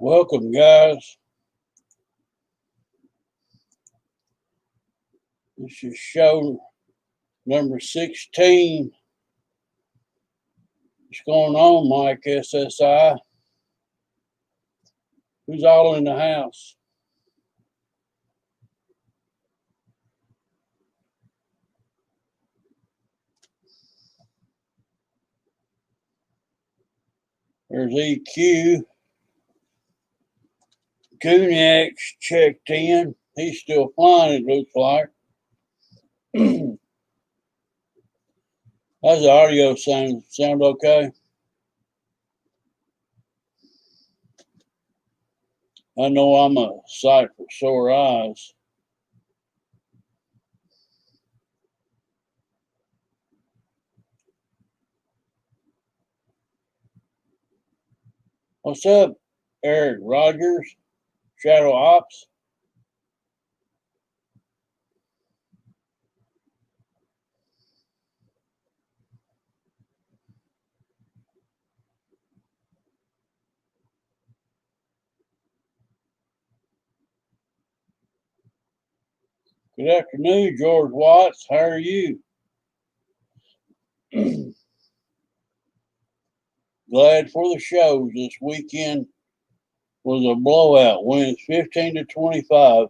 Welcome, guys. This is show number 16. What's going on, Mike SSI? Who's all in the house? There's EQ. thnxs checked in. He's still flying, it looks like. How's the audio sound? Sound okay? I know I'm a sight for sore eyes. What's up, Eric Rogers? Shadow Ops? Good afternoon, George Watts. How are you? Glad for the shows. This weekend was a blowout. Winds 15 to 25.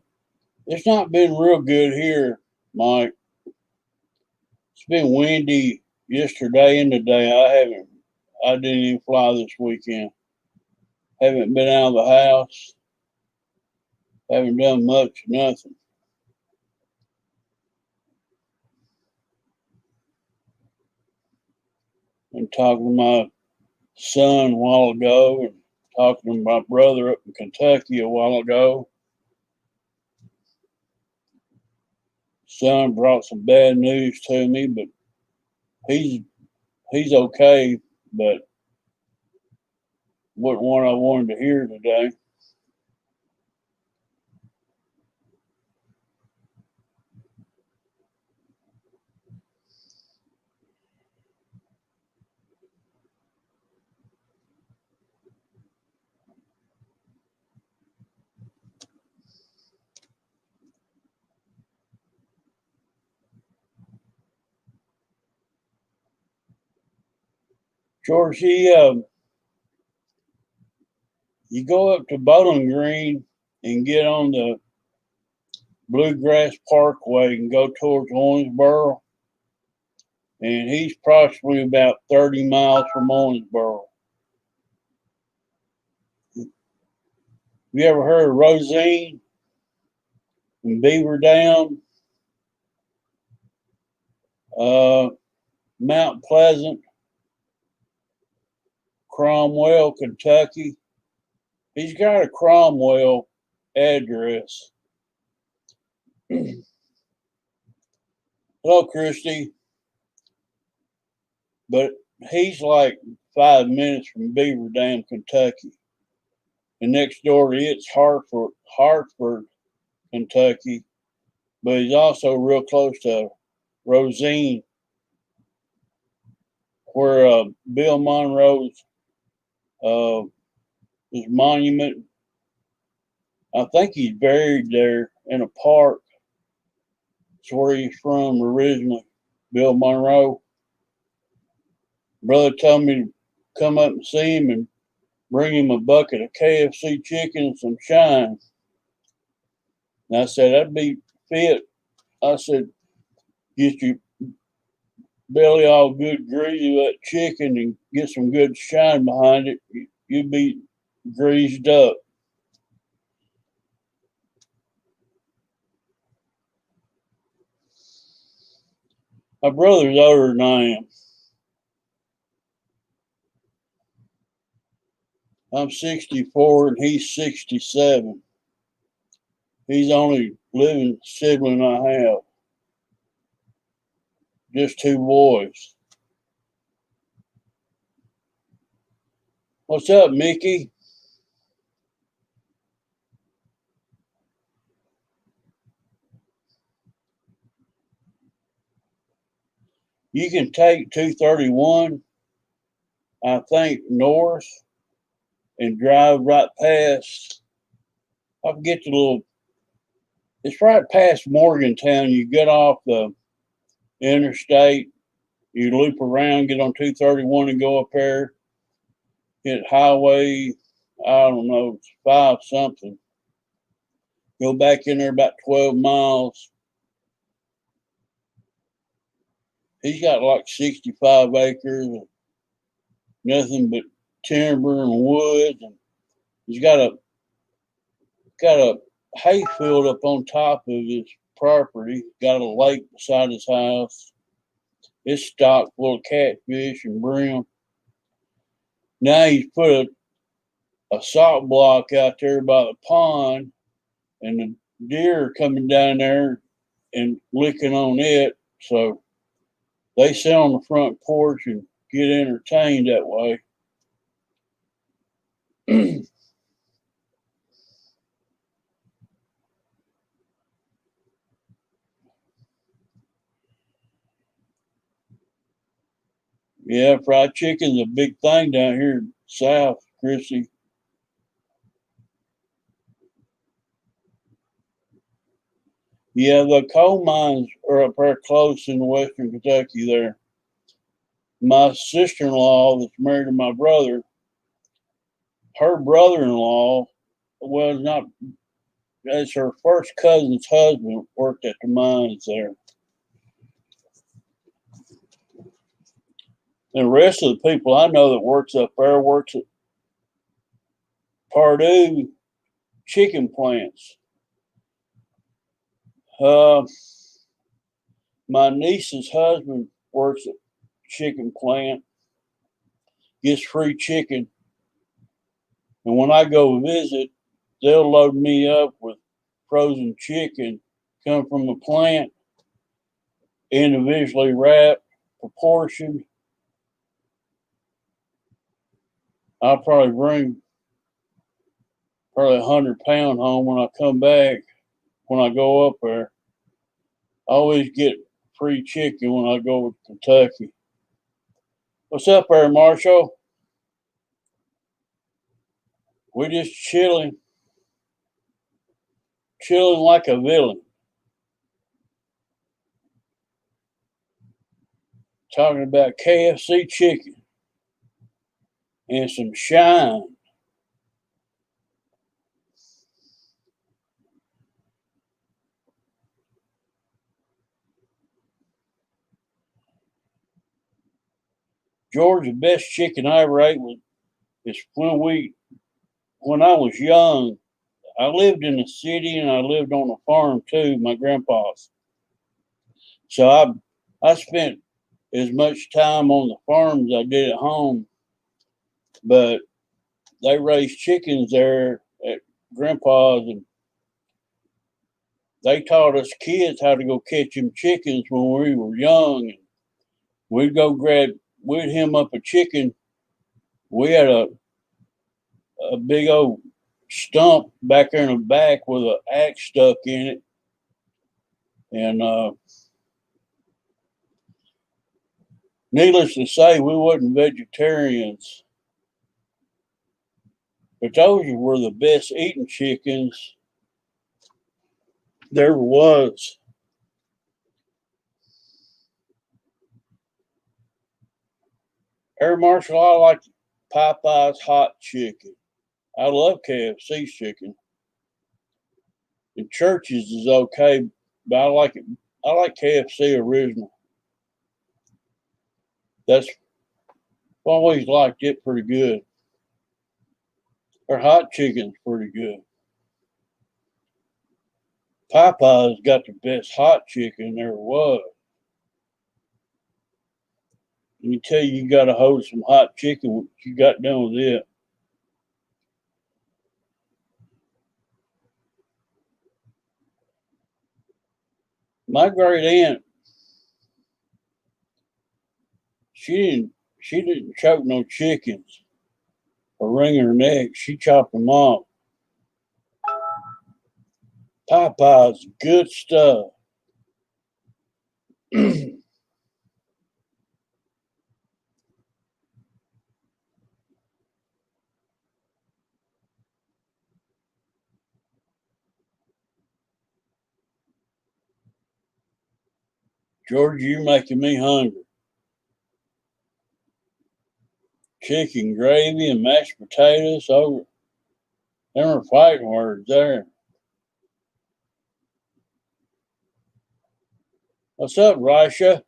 It's not been real good here, Mike. It's been windy yesterday and today. I didn't even fly this weekend. Haven't been out of the house. Haven't done much, nothing. Been talking to my son a while ago and talking to my brother up in Kentucky a while ago. Son brought some bad news to me, but he's okay, but wasn't what I wanted to hear today. George, you go up to Bowling Green and get on the Bluegrass Parkway and go towards Owensboro, and he's approximately about 30 miles from Owensboro. You ever heard of Rosine and Beaver Dam? Mount Pleasant, Cromwell, Kentucky. He's got a Cromwell address. Hello, Christy. But he's like 5 minutes from Beaver Dam, Kentucky. And next door to it's Hartford, Kentucky. But he's also real close to Rosine, where Bill Monroe's his monument. I think he's buried there in a park. It's where he's from originally, Bill Monroe. Brother told me to come up and see him and bring him a bucket of KFC chicken and some shine. And I said, that'd be fit. I said, get your belly all good greasy with that chicken and get some good shine behind it. You'll be greased up. My brother's older than I am. I'm 64 and he's 67. He's the only living sibling I have. Just two boys. What's up, Mickey? You can take 231, I think, north and drive right past. I forget the little. It's right past Morgantown. You get off the interstate, you loop around, get on 231 and go up there. Hit highway, I don't know, it's 5 something. Go back in there about 12 miles. He's got like 65 acres, nothing but timber and woods, and he's got a hay field up on top of his property. Got a lake beside his house. It's stocked full of catfish and brim. Now he's put a salt block out there by the pond, and the deer are coming down there and licking on it. So they sit on the front porch and get entertained that way. Yeah, fried chicken's a big thing down here south, Chrissy. Yeah, the coal mines are up there close in western Kentucky there. My sister-in-law that's married to my brother, her brother-in-law was not, as her first cousin's husband worked at the mines there. And the rest of the people I know that works up there works at Purdue chicken plants. My niece's husband works at chicken plant, gets free chicken. And when I go visit, they'll load me up with frozen chicken, come from the plant, individually wrapped, proportioned. I'll probably bring 100-pound home when I come back, when I go up there. I always get free chicken when I go to Kentucky. What's up there, Marshall? We just chilling like a villain. Talking about KFC chicken and some shine. George, the best chicken I ever ate is when I was young. I lived in the city and I lived on a farm too, my grandpa's. So I spent as much time on the farm as I did at home, but they raised chickens there at grandpa's, and they taught us kids how to go catch them chickens when we were young. And we'd hem up a chicken. We had a big old stump back there in the back with an axe stuck in it. And needless to say, we wasn't vegetarians. But those were the best eating chickens there was. Air Marshal, I like Popeye's hot chicken. I love KFC's chicken. And Church's is okay, but I like it. I like KFC original. That's always liked it pretty good. Their hot chicken's pretty good. Popeye's got the best hot chicken there was. Let me tell you, you got a hold of some hot chicken once you got done with it. My great aunt, she didn't choke no chickens or wring her neck. She chopped them off. Popeye's good stuff. Georgia, you're making me hungry. Chicken gravy and mashed potatoes over. Them are fighting words there. What's up, Risha?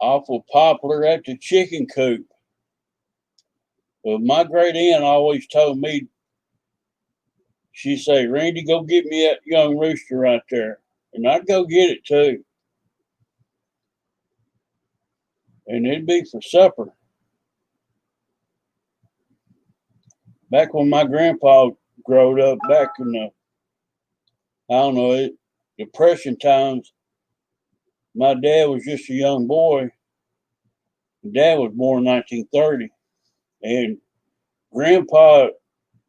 Awful popular at the chicken coop. Well, my great aunt always told me, she say, Randy, go get me that young rooster right there. And I'd go get it too. And it'd be for supper. Back when my grandpa growed up, back in the, I don't know, Depression times, my dad was just a young boy. Dad was born in 1930. And grandpa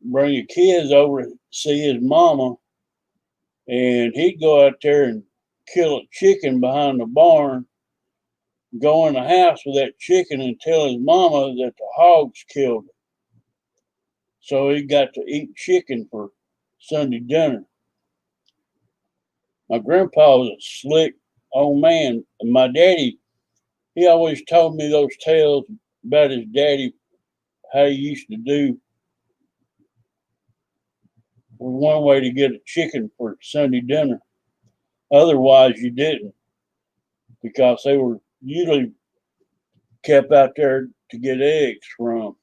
bring the kids over to see his mama, and he'd go out there and kill a chicken behind the barn, go in the house with that chicken and tell his mama that the hogs killed it. So he got to eat chicken for Sunday dinner. My grandpa was a slick old man, and my daddy, he always told me those tales about his daddy, how he used to do. Was one way to get a chicken for Sunday dinner. Otherwise, you didn't, because they were usually kept out there to get eggs from.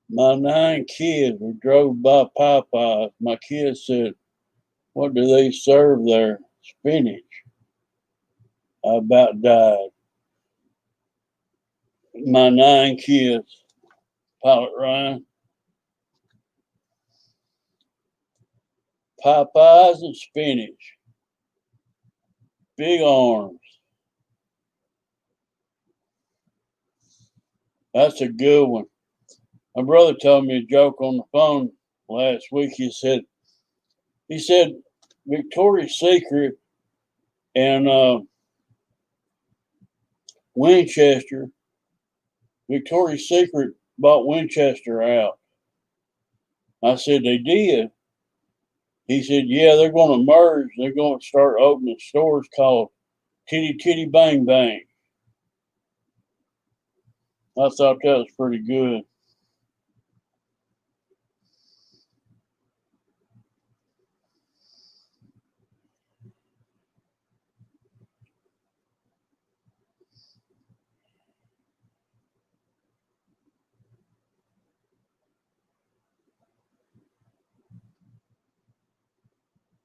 My 9 kids were drove by Popeyes. My kids said, "What do they serve there? Spinach." I about died. My 9 kids, Pilot Ryan, Popeyes and spinach, big arms. That's a good one. My brother told me a joke on the phone last week. He said Victoria's Secret and Winchester. Victoria's Secret bought Winchester out. I said they did. He said, yeah, they're going to merge. They're going to start opening stores called Titty Titty Bang Bang. I thought that was pretty good.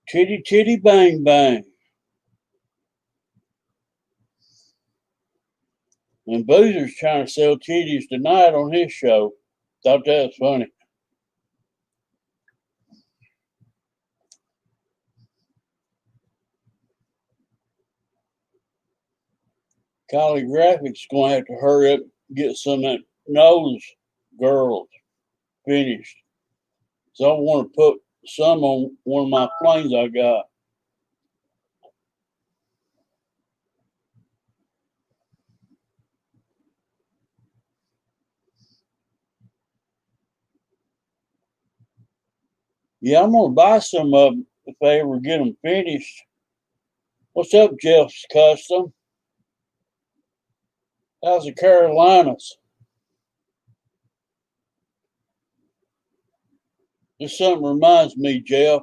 Titty Titty Bang Bang. And Boozer's trying to sell titties tonight on his show. Thought that was funny. Collie Graphic's going to have to hurry up and get some of that nose girls finished. So I want to put some on one of my planes I got. Yeah, I'm going to buy some of them if I ever get them finished. What's up, Jeff's Custom? How's the Carolinas? This something reminds me, Jeff.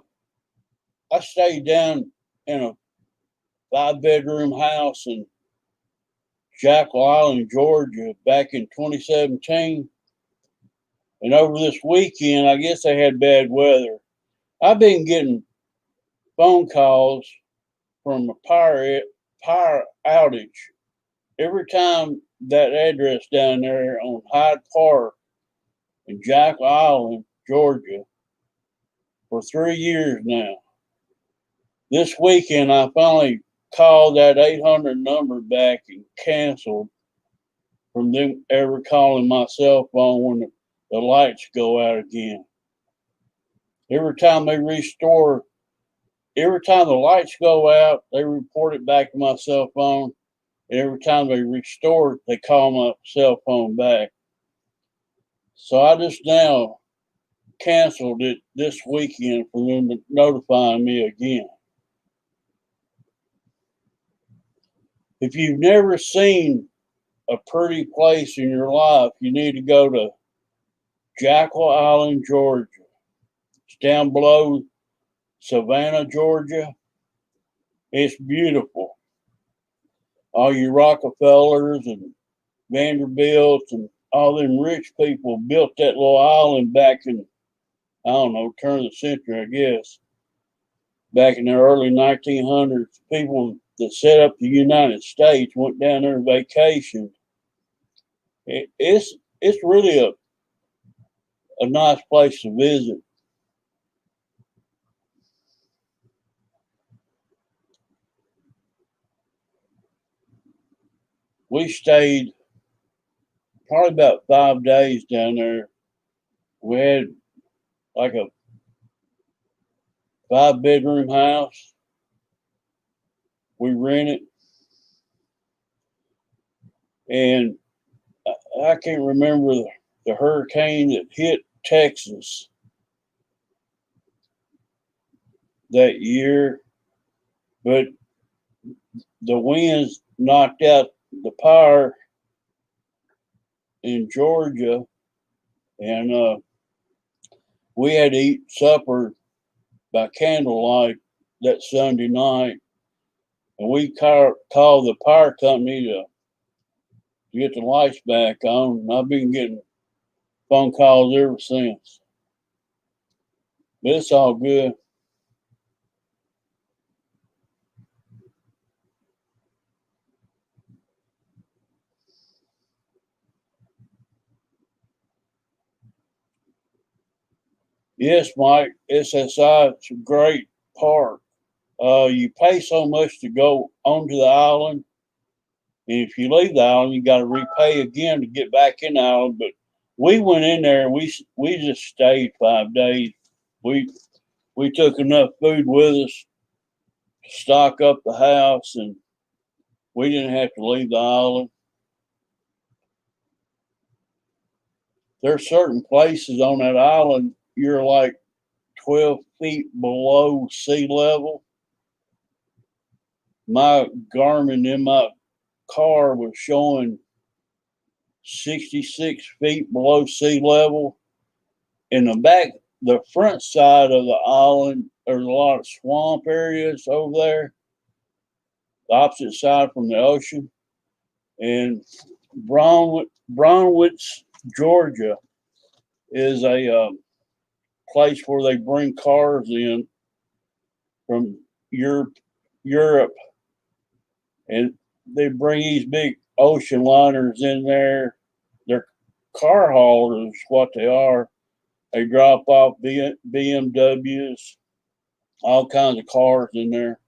I stayed down in a 5-bedroom house in Jackal Island, Georgia, back in 2017. And over this weekend, I guess they had bad weather. I've been getting phone calls from a power outage every time that address down there on Hyde Park in Jackal Island, Georgia, for 3 years now. This weekend, I finally called that 800 number back and canceled from them ever calling my cell phone when the lights go out again. Every time the lights go out, they report it back to my cell phone. And every time they restore it, they call my cell phone back. So I just now canceled it this weekend for them notifying me again. If you've never seen a pretty place in your life, you need to go to Jackal Island, Georgia. It's down below Savannah, Georgia. It's beautiful. All you Rockefellers and Vanderbilts and all them rich people built that little island back in, I don't know, turn of the century, I guess. Back in the early 1900s, people that set up the United States went down there and vacationed. It's really a nice place to visit. We stayed probably about 5 days down there. We had like a 5-bedroom house. We rented, and I can't remember the hurricane that hit Texas that year, but the winds knocked out the power in Georgia, and we had to eat supper by candlelight that Sunday night, and we called the power company to get the lights back on. And I've been getting phone calls ever since, but it's all good. Yes, Mike, SSI, it's a great park. You pay so much to go onto the island, and if you leave the island, you got to repay again to get back in the island. But we went in there and we just stayed 5 days. We we took enough food with us to stock up the house, and we didn't have to leave the island. There's certain places on that island you're like 12 feet below sea level. My Garmin in my car was showing 66 feet below sea level. In the front side of the island, there's a lot of swamp areas over there, the opposite side from the ocean. And Brownwitz, Georgia, is a place where they bring cars in from Europe, and they bring these big ocean liners in there. They're car haulers, what they are. They drop off BMWs, all kinds of cars in there.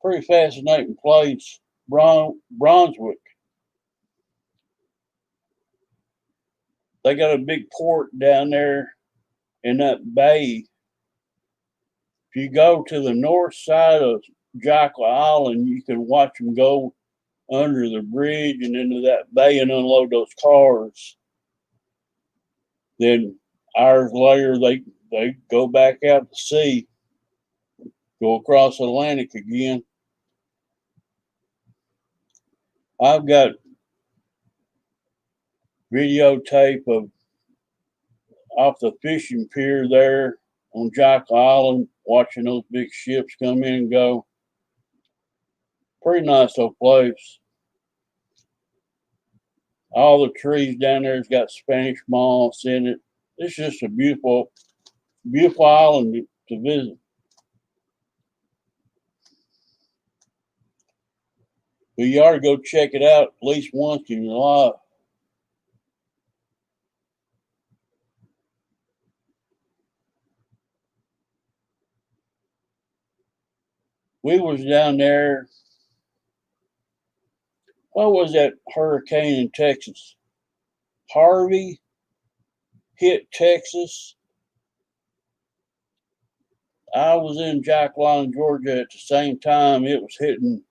Pretty fascinating place. Brunswick. They got a big port down there in that bay. If you go to the north side of Jackal Island, you can watch them go under the bridge and into that bay and unload those cars. Then hours later, they go back out to sea, go across the Atlantic again. I've got videotape of off the fishing pier there on Jackal Island, watching those big ships come in and go. Pretty nice little place. All the trees down there's got Spanish moss in it. It's just a beautiful, beautiful island to visit. But you ought to go check it out at least once in your life. We was down there. What was that hurricane in Texas? Harvey. hit Texas. I was in Jacqueline, Georgia at the same time. It was hitting,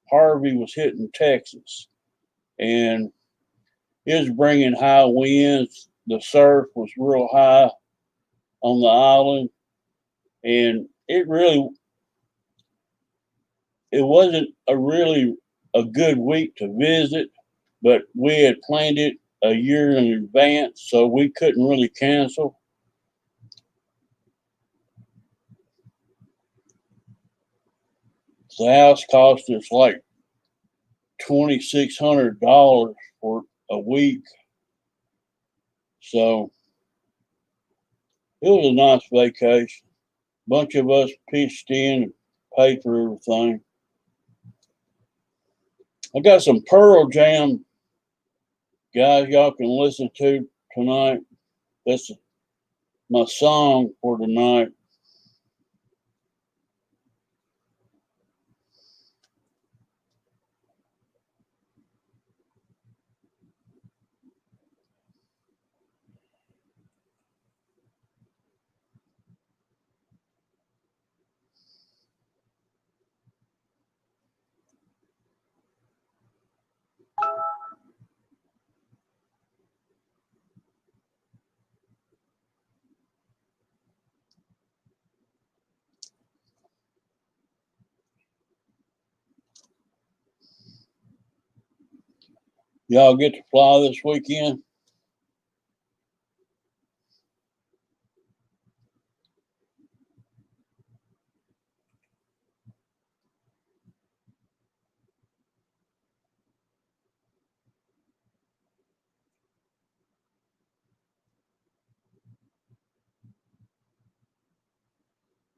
Harvey was hitting Texas. And it was bringing high winds. The surf was real high on the island. And it wasn't a good week to visit, but we had planned it a year in advance, so we couldn't really cancel. The house cost us like $2,600 for a week. So it was a nice vacation. Bunch of us pitched in and paid for everything. I got some Pearl Jam, guys, y'all can listen to tonight. That's my song for tonight. Y'all get to fly this weekend?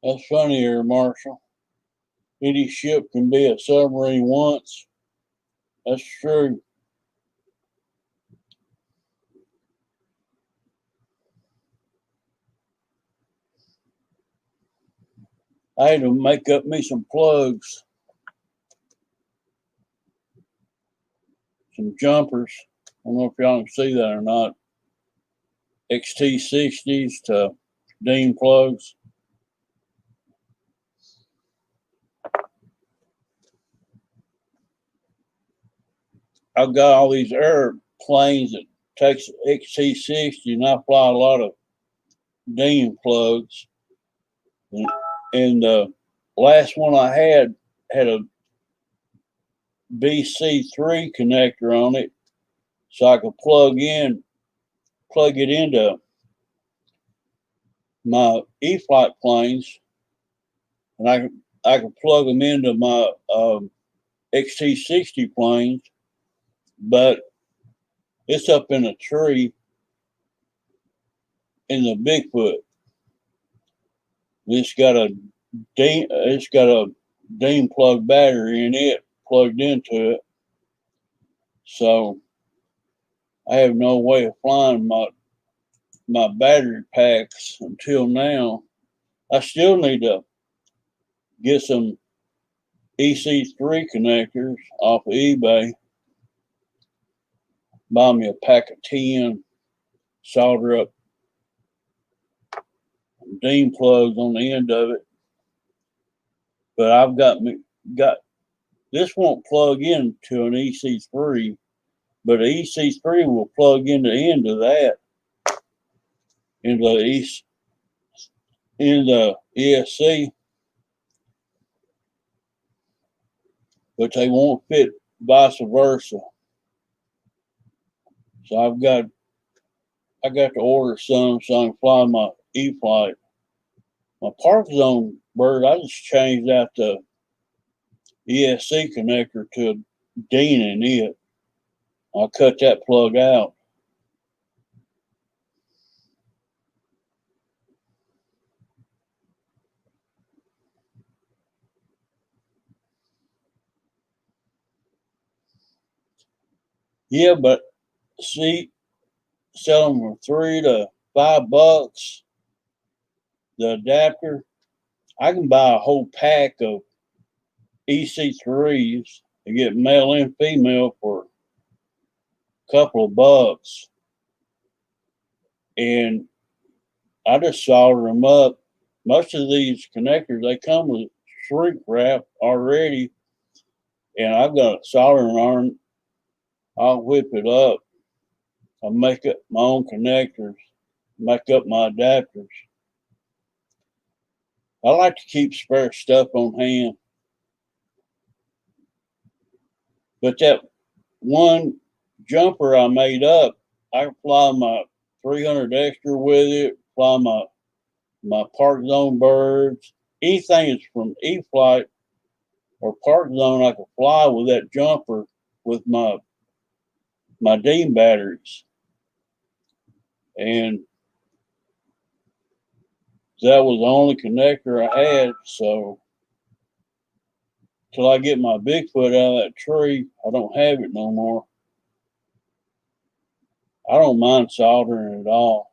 That's funny here, Marshall. Any ship can be a submarine once. That's true. I had to make up me some plugs, some jumpers. I don't know if y'all can see that or not. XT60s to Dean plugs. I've got all these airplanes that takes XT60, and I fly a lot of Dean plugs. And the last one I had a BC3 connector on it, so I could plug it into my E-flight planes, and I could plug them into my XT60 planes, but it's up in a tree in the Bigfoot. It's got a Dean plug battery in it plugged into it, so I have no way of flying my battery packs until now. I still need to get some EC3 connectors off of eBay. Buy me a pack of 10, solder up Dean plugs on the end of it. But I've got this won't plug into an EC3, but an EC3 will plug in the end of that in the ESC, but they won't fit vice versa. So I got to order some so I can fly my E-flight. My Park Zone bird, I just changed out the ESC connector to a Dean in it. I'll cut that plug out. Yeah, but see, sell them for $3 to $5. The adapter, I can buy a whole pack of EC3s and get male and female for a couple of bucks. and I just solder them up. Most of these connectors, they come with shrink wrap already, and I've got a soldering iron. I'll whip it up. I'll make up my own connectors, make up my adapters. I like to keep spare stuff on hand. But that one jumper I made up, I can fly my 300 extra with it, fly my Park Zone birds. Anything that's from E-Flight or Park Zone, I can fly with that jumper with my Dean batteries. And that was the only connector I had. So till I get my Bigfoot out of that tree, I don't have it no more. I don't mind soldering at all.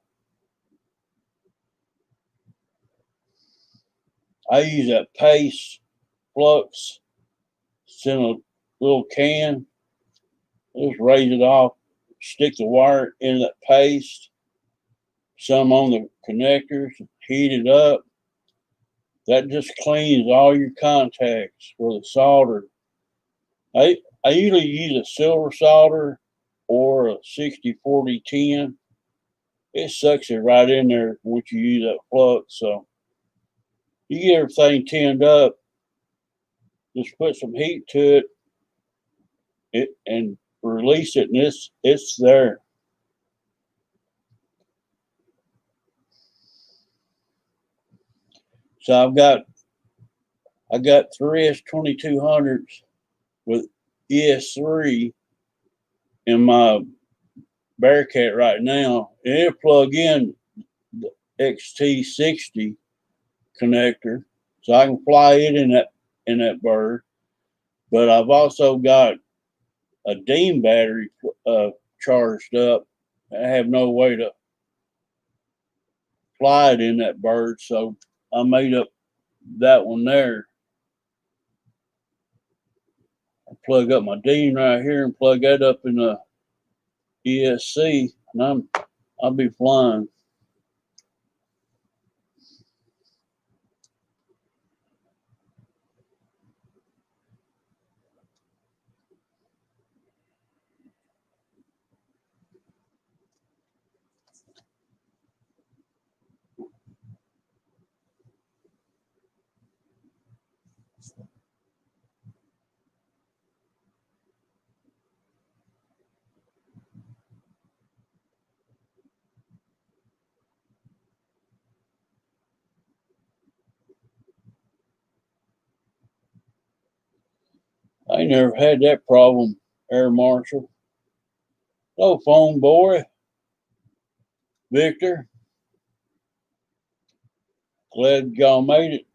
I use that paste flux. It's in a little can. Just raise it off, stick the wire in that paste, some on the connectors, heat it up. That just cleans all your contacts for the solder. I usually use a silver solder or a 60-40-10. It sucks it right in there once you use that flux. So you get everything tinned up, just put some heat to it and release it, and it's there. So I got three S2200s with ES3 in my Bearcat right now, and it'll plug in the XT60 connector, so I can fly it in that bird. But I've also got a Dean battery charged up. I have no way to fly it in that bird, so I made up that one there. I plug up my Dean right here and plug that up in the ESC, and I'll be flying. I never had that problem, Air Marshal. Oh, phone boy, Victor. Glad y'all made it.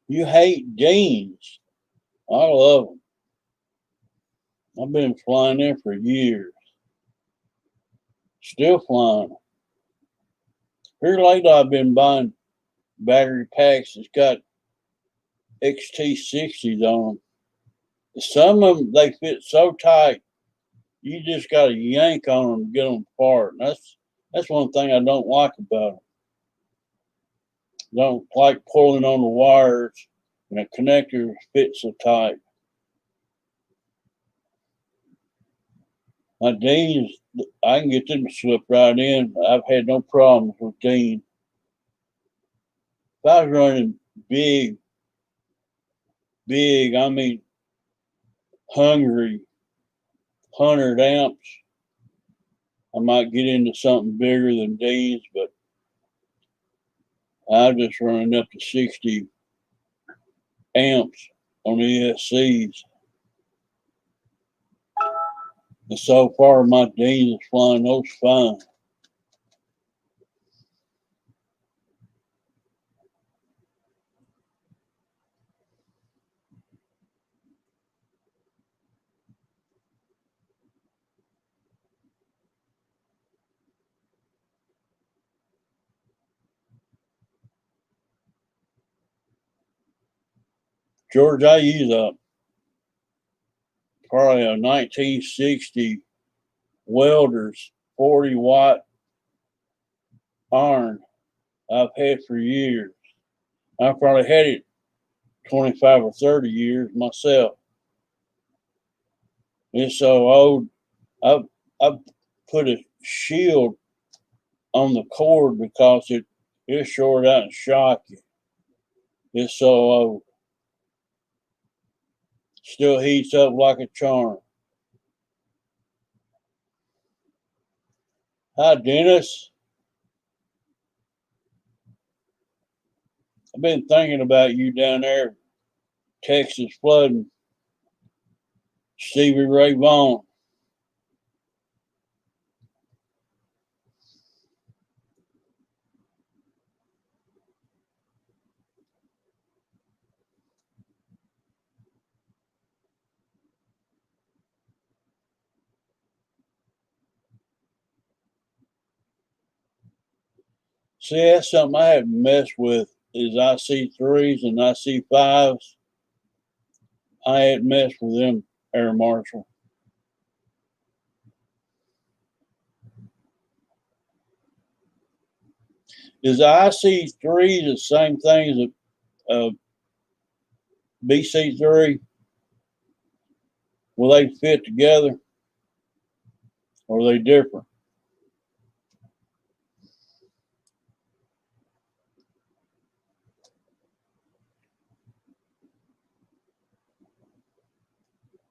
You hate Deans. I love them. I've been flying them for years. Still flying them. Here lately, I've been buying battery packs that's got XT60s on them. Some of them, they fit so tight, you just got to yank on them to get them apart. And that's one thing I don't like about them. Don't like pulling on the wires and the connector fits so tight. My Deans, I can get them to slip right in. I've had no problems with Dean. If I was running big, I mean, hungry, 100 amps, I might get into something bigger than Dean's, but I'm just running up to 60 amps on ESCs. And so far, my Dean is flying those fine. George, I use probably a 1960 Welders 40 watt iron I've had for years. I probably had it 25 or 30 years myself. It's so old. I've put a shield on the cord because it'll short out and shock you. It's so old. Still heats up like a charm. Hi, Dennis. I've been thinking about you down there, Texas flooding. Stevie Ray Vaughan. See, that's something I haven't messed with is IC3s and IC5s. I hadn't messed with them, Air Marshal. Is the IC3 the same thing as a BC3? Will they fit together? Or are they different?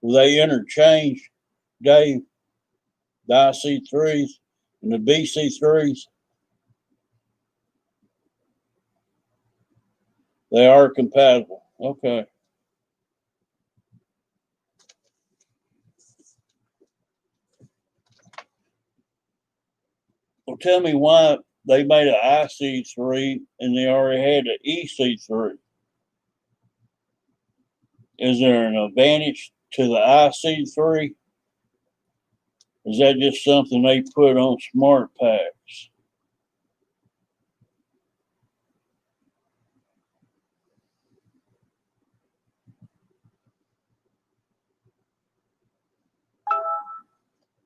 Will they interchange, Dave? The IC3s and the BC3s? They are compatible. Okay. Well, tell me why they made an IC3 and they already had an EC3. Is there an advantage to the IC3? Is that just something they put on smart packs?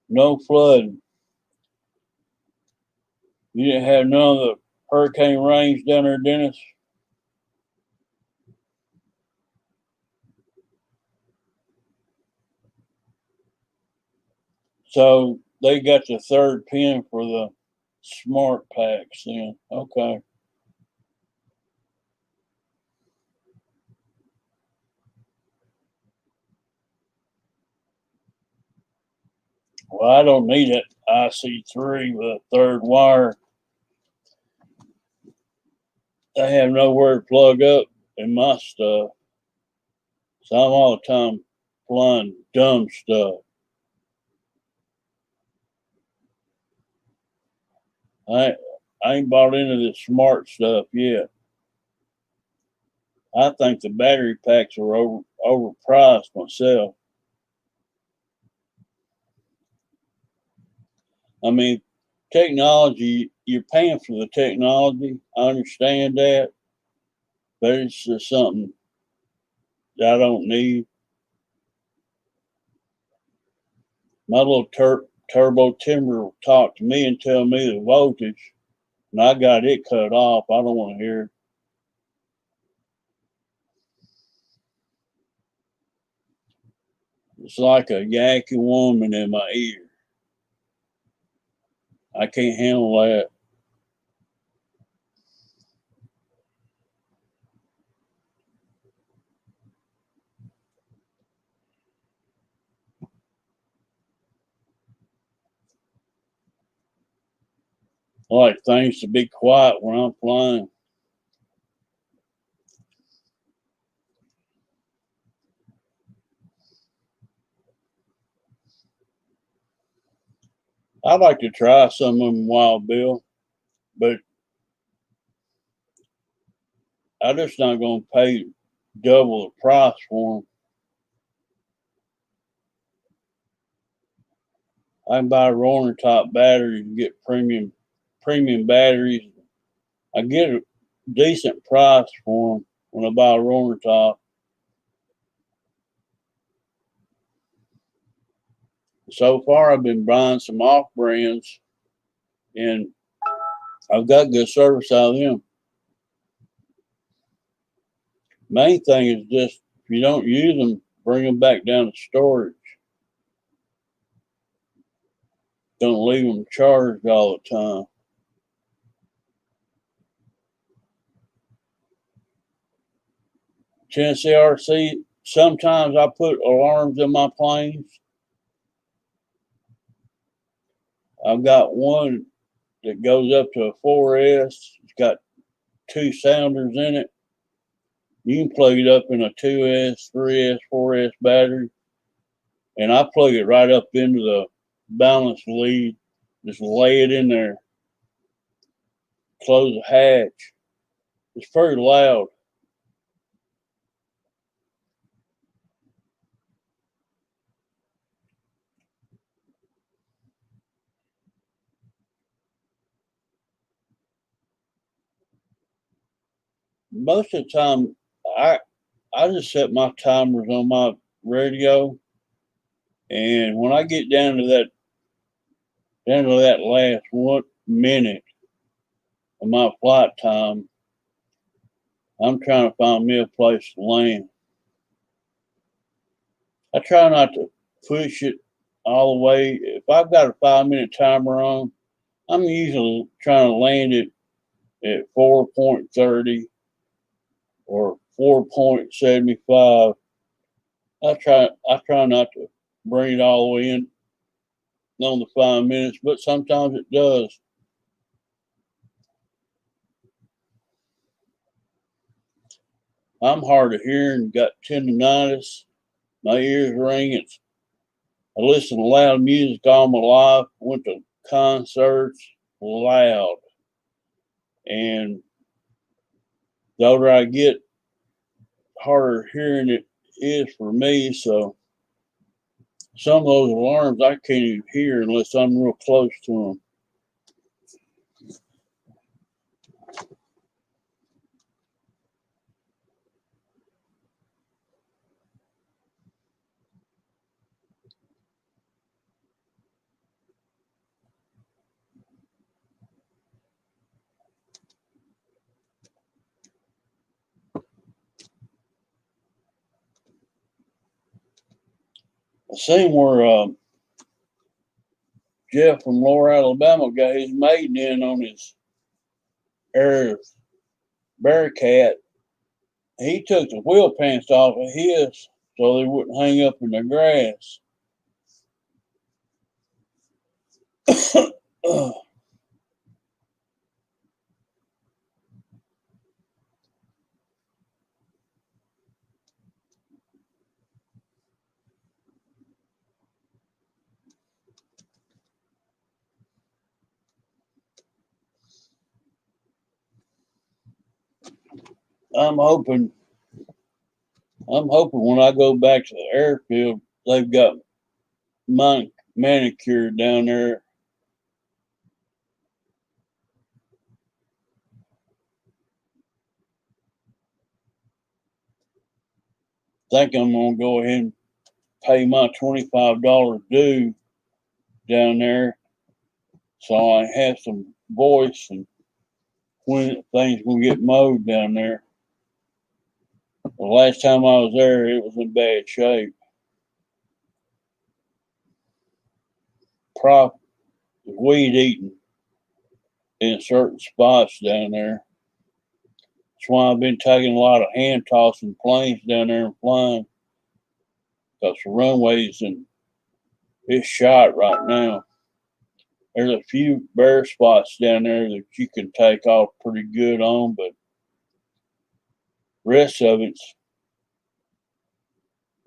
No flooding. You didn't have none of the hurricane range down there, Dennis? So they got the third pin for the smart packs then. Okay. Well, I don't need that IC3 with a third wire. I have nowhere to plug up in my stuff. So I'm all the time flying dumb stuff. I ain't bought into this smart stuff yet. I think the battery packs are overpriced myself. I mean, technology, you're paying for the technology. I understand that, but it's just something that I don't need. My little turbo timber will talk to me and tell me the voltage, and I got it cut off. I don't want to hear it. It's like a Yankee woman in my ear. I can't handle that. I like things to be quiet when I'm flying. I'd like to try some of them, Wild Bill, but I'm just not going to pay double the price for them. I can buy roller top batteries and get premium batteries. I get a decent price for them when I buy a roller top. So far, I've been buying some off brands, and I've got good service out of them. Main thing is just if you don't use them, bring them back down to storage. Don't leave them charged all the time. Tennessee RC, sometimes I put alarms in my planes. I've got one that goes up to a 4S. It's got 2 sounders in it. You can plug it up in a 2S, 3S, 4S battery. And I plug it right up into the balance lead. Just lay it in there. Close the hatch. It's pretty loud. Most of the time, I just set my timers on my radio, and when I get down to that last 1 minute of my flight time, I'm trying to find me a place to land. I try not to push it all the way. If I've got a 5-minute timer on, I'm usually trying to land it at 4.30 or 4.75. I try not to bring it all the way in on the 5 minutes, but sometimes it does. I'm hard of hearing, got tendonitis. My ears ring. I listen to loud music all my life. Went to concerts loud, and the older I get, harder hearing it is for me. So some of those alarms I can't even hear unless I'm real close to them. I seen where Jeff from Lower Alabama got his maiden in on his Air Bearcat. He took the wheel pants off of his so they wouldn't hang up in the grass. I'm hoping when I go back to the airfield, they've got mine manicured down there. Think I'm gonna go ahead and pay my $25 due down there, so I have some voice and when things gonna get mowed down there. The last time I was there, it was in bad shape. Prop weed eating in certain spots down there. That's why I've been taking a lot of hand tossing planes down there and flying, because the runways and it's shot right now. There's a few bare spots down there that you can take off pretty good on, but rest of it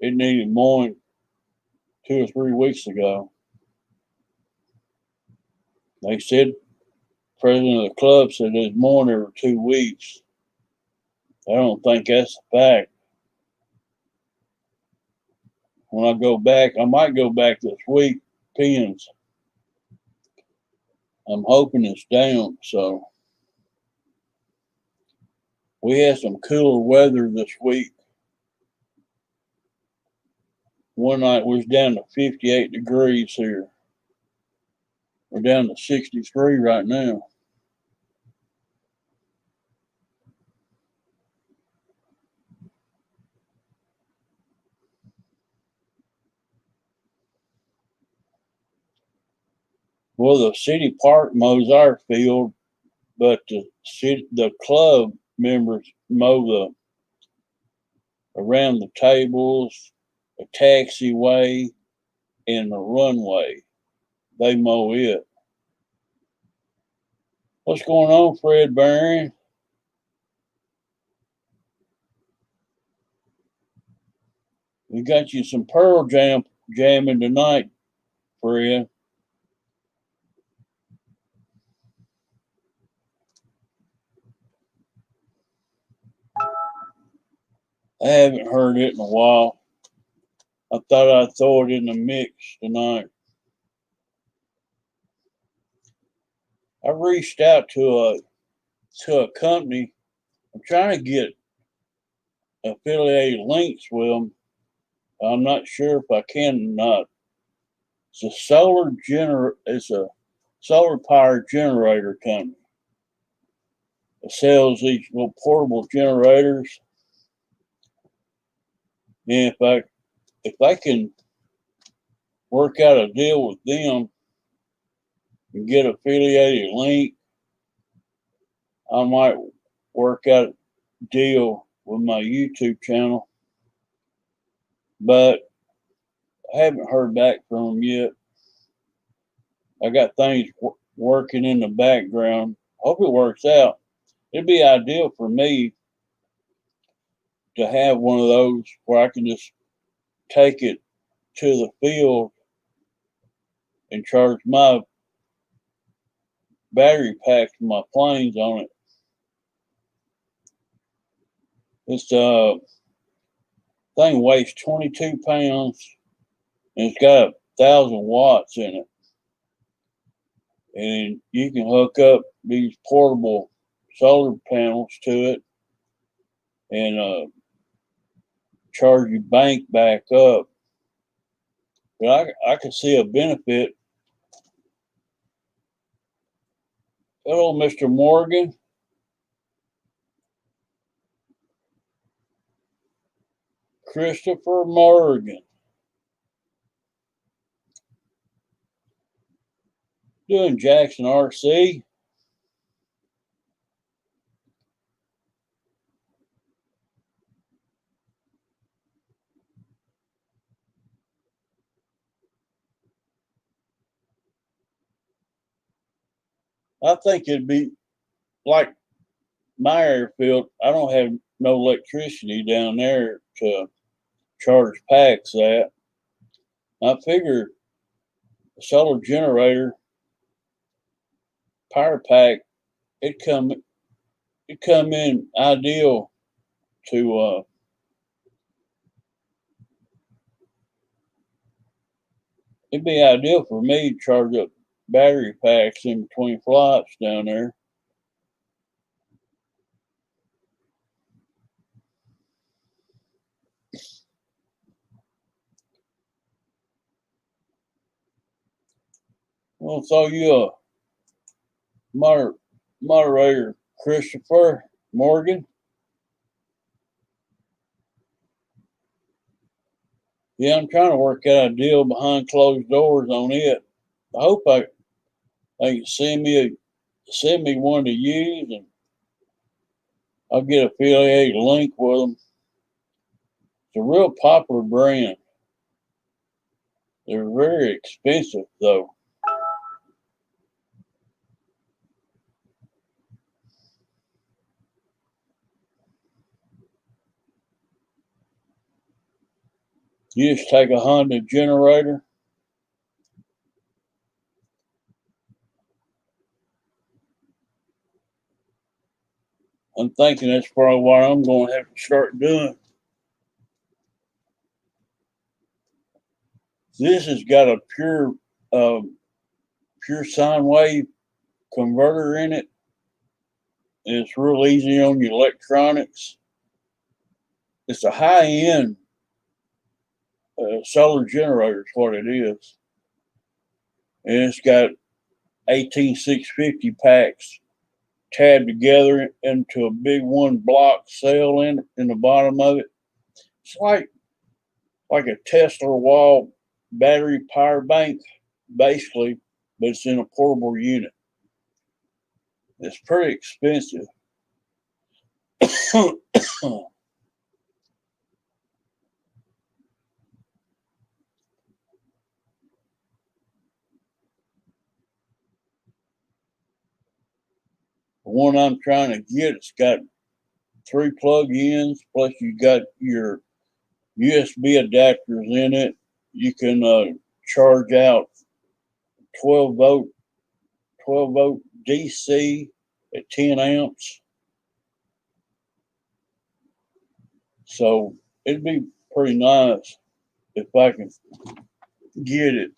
needed mowing 2 or 3 weeks ago. They said, president of the club said there's mowing every 2 weeks. I don't think that's a fact. When I go back, I might go back this week, pins. I'm hoping it's down, so we had some cooler weather this week. One night we was down to 58 degrees here. We're down to 63 right now. Well, the city park mows our field, but the club members mow around the tables, the taxiway, and the runway. They mow it. What's going on, Fred Barron? We got you some Pearl jamming tonight, Fred. I haven't heard it in a while. I thought I'd throw it in the mix tonight. I reached out to a company. I'm trying to get affiliated links with them. I'm not sure if I can or not. It's a solar power generator company. It sells these little portable generators. And if I can work out a deal with them and get affiliated link, I might work out a deal with my YouTube channel. But I haven't heard back from them yet. I got things working in the background. Hope it works out. It'd be ideal for me to have one of those where I can just take it to the field and charge my battery packs for my planes on it. This thing weighs 22 pounds and it's got 1,000 watts in it. And you can hook up these portable solar panels to it and charge your bank back up. But I can see a benefit. Hello, Mr. Morgan. Christopher Morgan. Doing Jackson RC. I think it'd be like my airfield. I don't have no electricity down there to charge packs at. I figure a solar generator power pack it come in ideal to it'd be ideal for me to charge up battery packs in between flights down there. Well, so you moderator Christopher Morgan. Yeah, I'm trying to work out a deal behind closed doors on it. I hope they can send me one to use, and I'll get affiliated link with them. It's a real popular brand. They're very expensive though. You just take a Honda generator. I'm thinking that's probably what I'm going to have to start doing. This has got a pure sine wave converter in it. It's real easy on your electronics. It's a high end solar generator, is what it is. And it's got 18650 packs tabbed together into a big one block cell in the bottom of it. It's like a Tesla wall battery power bank, basically, but it's in a portable unit. It's pretty expensive. The one I'm trying to get, it's got 3 plug-ins, plus you got your USB adapters in it. You can charge out 12 volt DC at 10 amps. So it'd be pretty nice if I can get it.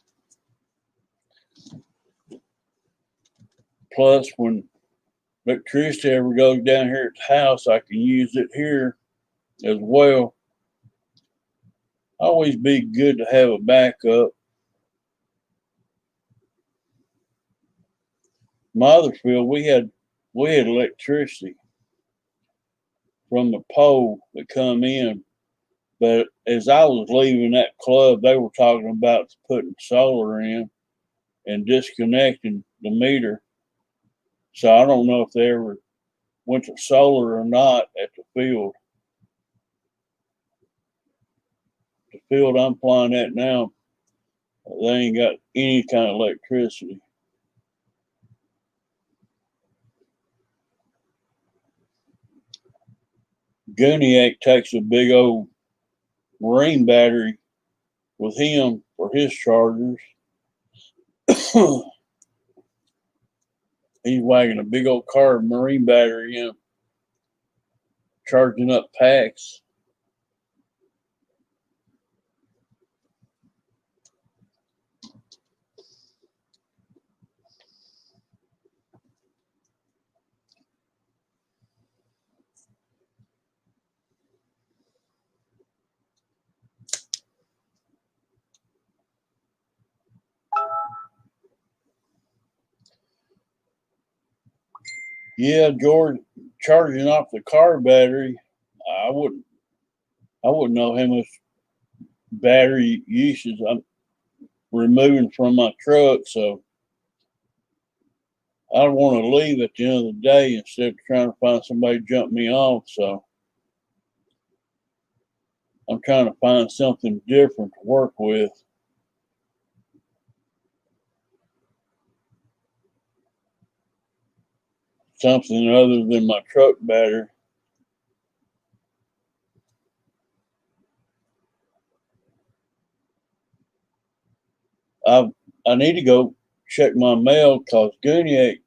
Plus, when electricity ever goes down here at the house, I can use it here as well. Always be good to have a backup. My other field, we had electricity from the pole that come in, but as I was leaving that club, they were talking about putting solar in and disconnecting the meter. So I don't know if they ever went to solar or not at the field. The field I'm flying at now, they ain't got any kind of electricity. Gooniac takes a big old marine battery with him for his chargers. He's wagging a big old car marine battery in, charging up packs. Yeah, George, charging off the car battery, I wouldn't know how much battery usage I'm removing from my truck, so I want to leave at the end of the day instead of trying to find somebody to jump me off. So I'm trying to find something different to work with. Something other than my truck battery. I need to go check my mail because Gooniac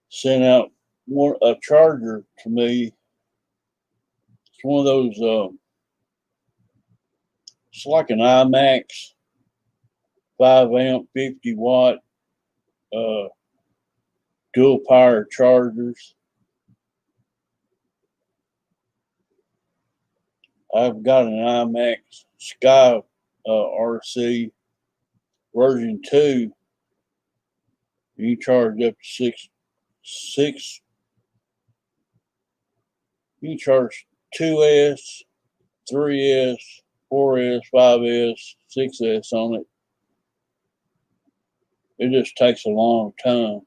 sent out a charger to me. It's one of those. It's like an IMAX 5 amp 50 watt dual power chargers. I've got an IMAX Sky RC version 2. You charge up to six. You charge 2S, 3S, 4S, 5S, 6S on it. It just takes a long time.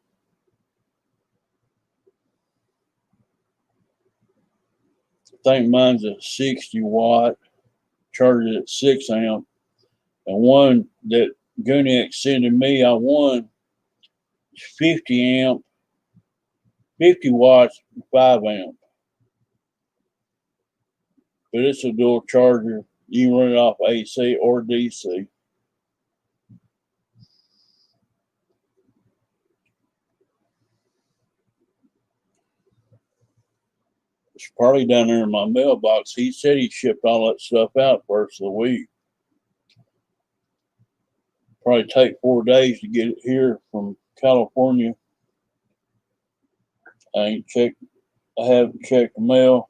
I think mine's a 60 watt, charges at 6 amp. And one that Gooniac sending me, I won 50 amp, 50 watts, 5 amp. But it's a dual charger. You can run it off AC or DC. It's probably down there in my mailbox. He said he shipped all that stuff out first of the week. Probably take 4 days to get it here from California. I haven't checked the mail.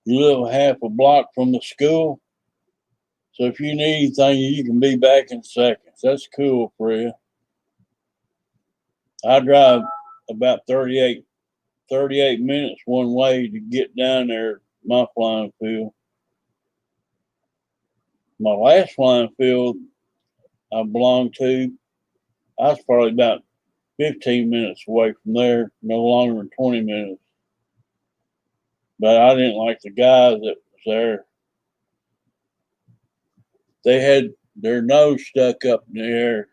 You live half a block from the school. So if you need anything, you can be back in seconds. That's cool, Freya. I drive about 38 minutes one way to get down there, my flying field. My last flying field I belonged to, I was probably about 15 minutes away from there, no longer than 20 minutes. But I didn't like the guys that was there. They had their nose stuck up in the air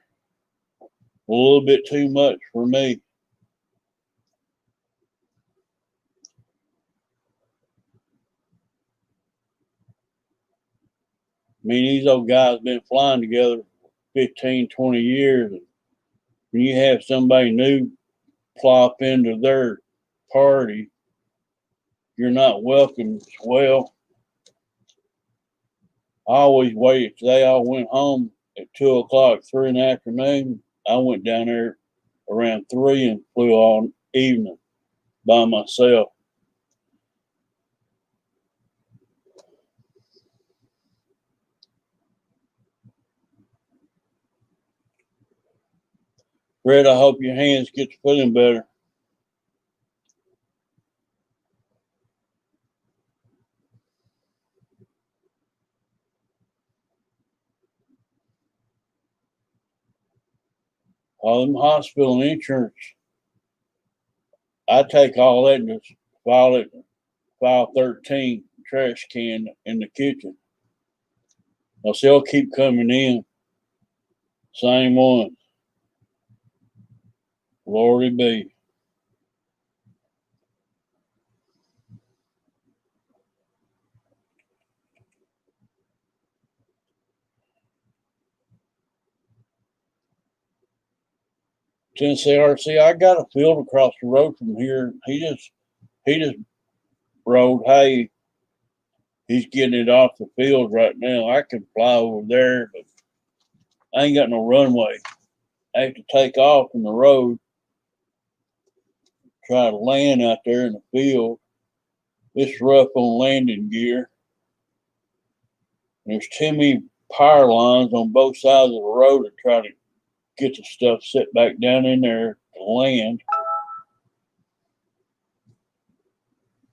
a little bit too much for me. I mean, these old guys been flying together 15, 20 years. And when you have somebody new plop into their party, you're not welcome as well. I always waited till they all went home at 2 o'clock, 3 in the afternoon. I went down there around 3 and flew all evening by myself. Fred, I hope your hands get to feeling better. All them hospital insurance, I take all that and just file 13 trash can in the kitchen. They'll keep coming in. Same one. Lordy be. Tennessee RC, I got a field across the road from here. He just wrote, hey, he's getting it off the field right now. I can fly over there, but I ain't got no runway. I have to take off from the road, try to land out there in the field. It's rough on landing gear. There's too many power lines on both sides of the road to try to get the stuff set back down in there to land.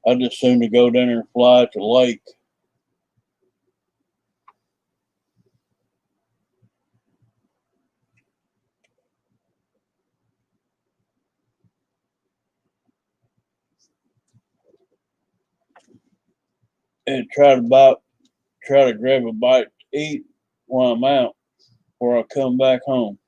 I'd just soon to go down there and fly at the lake. And try to grab a bite to eat while I'm out before I come back home.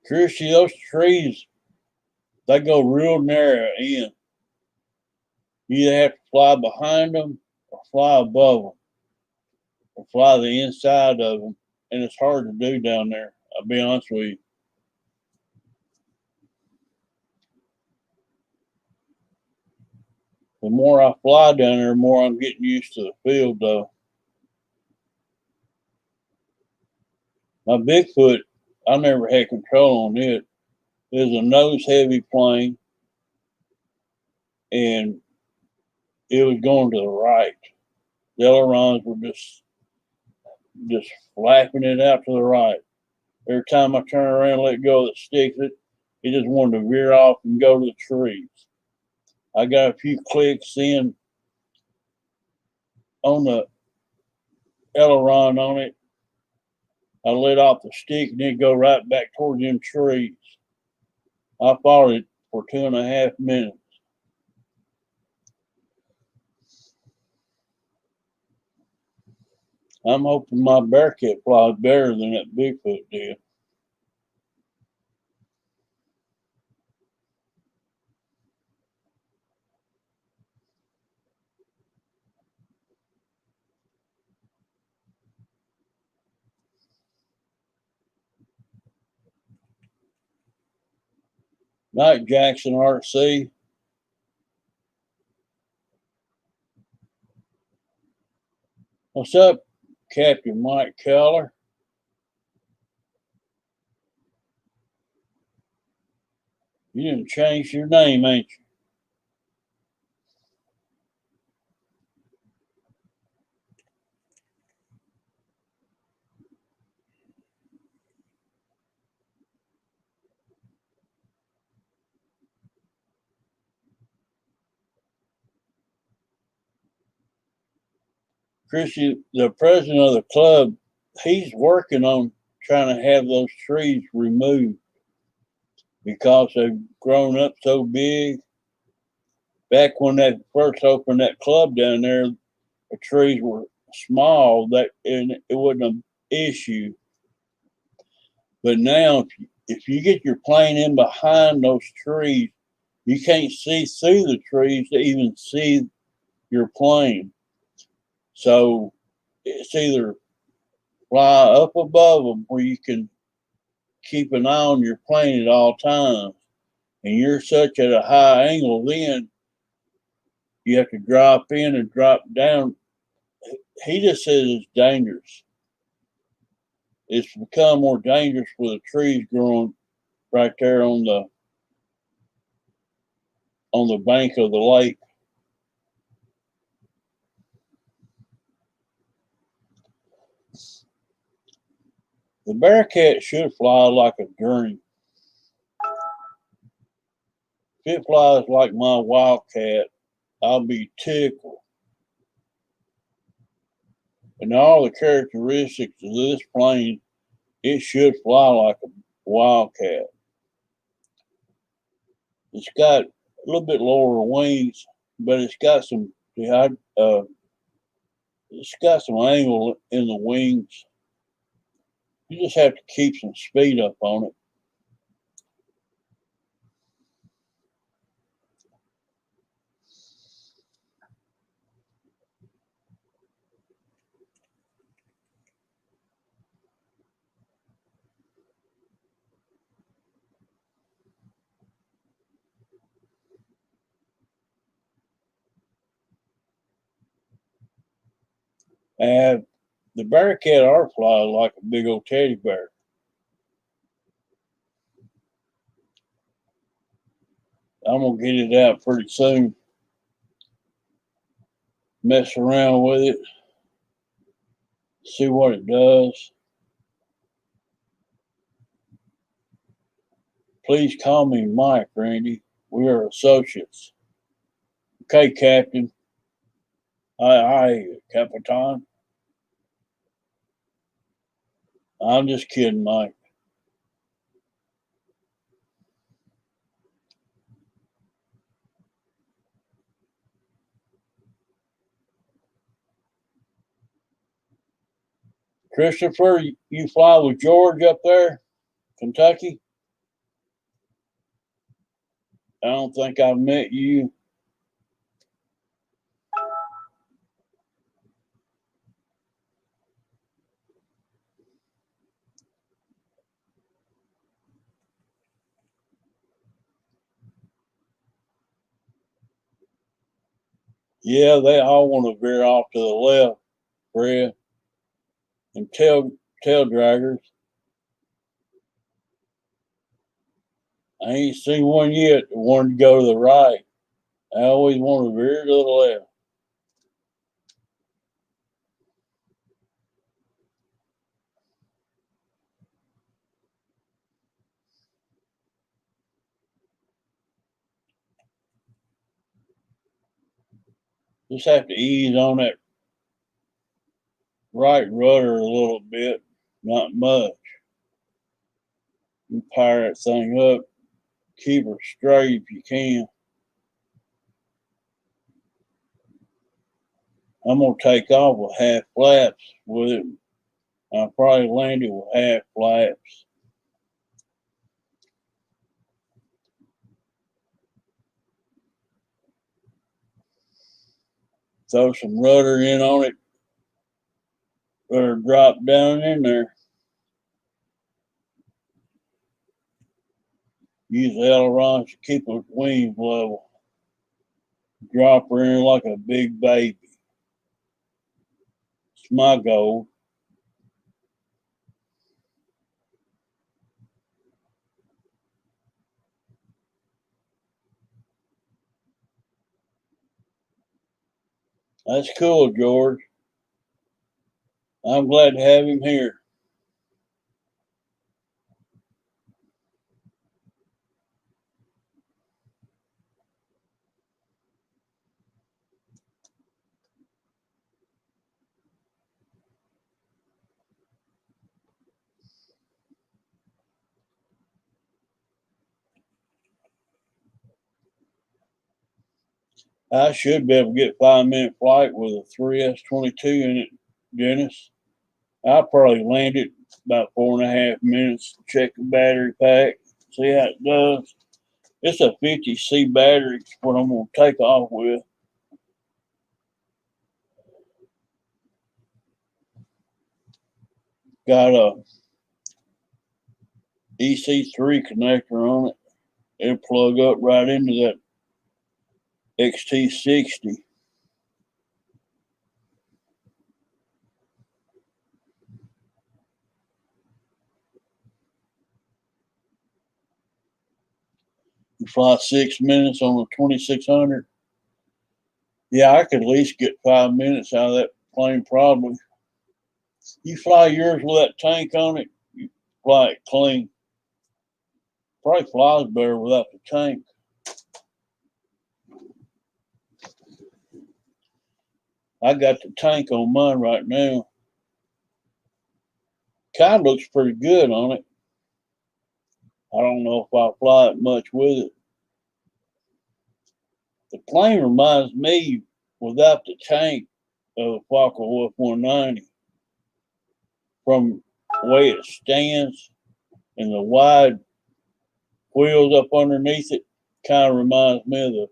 Chrissy, those trees, they go real narrow in. You either have to fly behind them or fly above them or fly the inside of them. And it's hard to do down there. I'll be honest with you. The more I fly down there, the more I'm getting used to the field, though. My Bigfoot, I never had control on it. It was a nose heavy plane and it was going to the right. The ailerons were just flapping it out to the right. Every time I turn around and let go of the sticks, it just wanted to veer off and go to the trees. I got a few clicks in on the aileron on it. I let off the stick and then go right back toward them trees. I followed it for 2.5 minutes. I'm hoping my Bearcat flies better than that Bigfoot did. Night Jackson RC. What's up, Captain Mike Keller? You didn't change your name, ain't you? Chrissy, the president of the club, he's working on trying to have those trees removed because they've grown up so big. Back when they first opened that club down there, the trees were small, that and it wasn't an issue. But now, if you get your plane in behind those trees, you can't see through the trees to even see your plane. So it's either fly up above them where you can keep an eye on your plane at all times, and you're such at a high angle, then you have to drop in and drop down. He just says it's dangerous. It's become more dangerous with the trees growing right there on the bank of the lake. The Bearcat should fly like a dream. If it flies like my Wildcat, I'll be tickled. And all the characteristics of this plane, it should fly like a Wildcat. It's got a little bit lower wings, but it's got some angle in the wings. You just have to keep some speed up on it. And the Bearcat are fly like a big old teddy bear. I'm gonna get it out pretty soon. Mess around with it, see what it does. Please call me Mike, Randy. We are associates. Okay, Captain. Aye, Capitan. I'm just kidding, Mike. Christopher, you fly with George up there, Kentucky? I don't think I've met you. Yeah, they all want to veer off to the left, Fred, and tail draggers. I ain't seen one yet that wanted to go to the right. I always want to veer to the left. Just have to ease on that right rudder a little bit, not much. You power that thing up, keep her straight if you can. I'm gonna take off with half flaps with it. I'll probably land it with half flaps. Throw some rudder in on it, let her drop down in there. Use the ailerons to keep her wings level. Drop her in like a big baby. It's my goal. That's cool, George. I'm glad to have him here. I should be able to get 5-minute flight with a 3S22 in it, Dennis. I'll probably land it about 4.5 minutes, check the battery pack, see how it does. It's a 50C battery, what I'm going to take off with. Got a EC3 connector on it. It'll plug up right into that XT60. You fly 6 minutes on a 2600. Yeah, I could at least get 5 minutes out of that plane probably. You fly yours with that tank on it, you fly it clean. Probably flies better without the tank. I got the tank on mine right now. Kind of looks pretty good on it. I don't know if I'll fly it much with it. The plane reminds me, without the tank, of a Focke-Wulf 190. From the way it stands and the wide wheels up underneath it, kind of reminds me of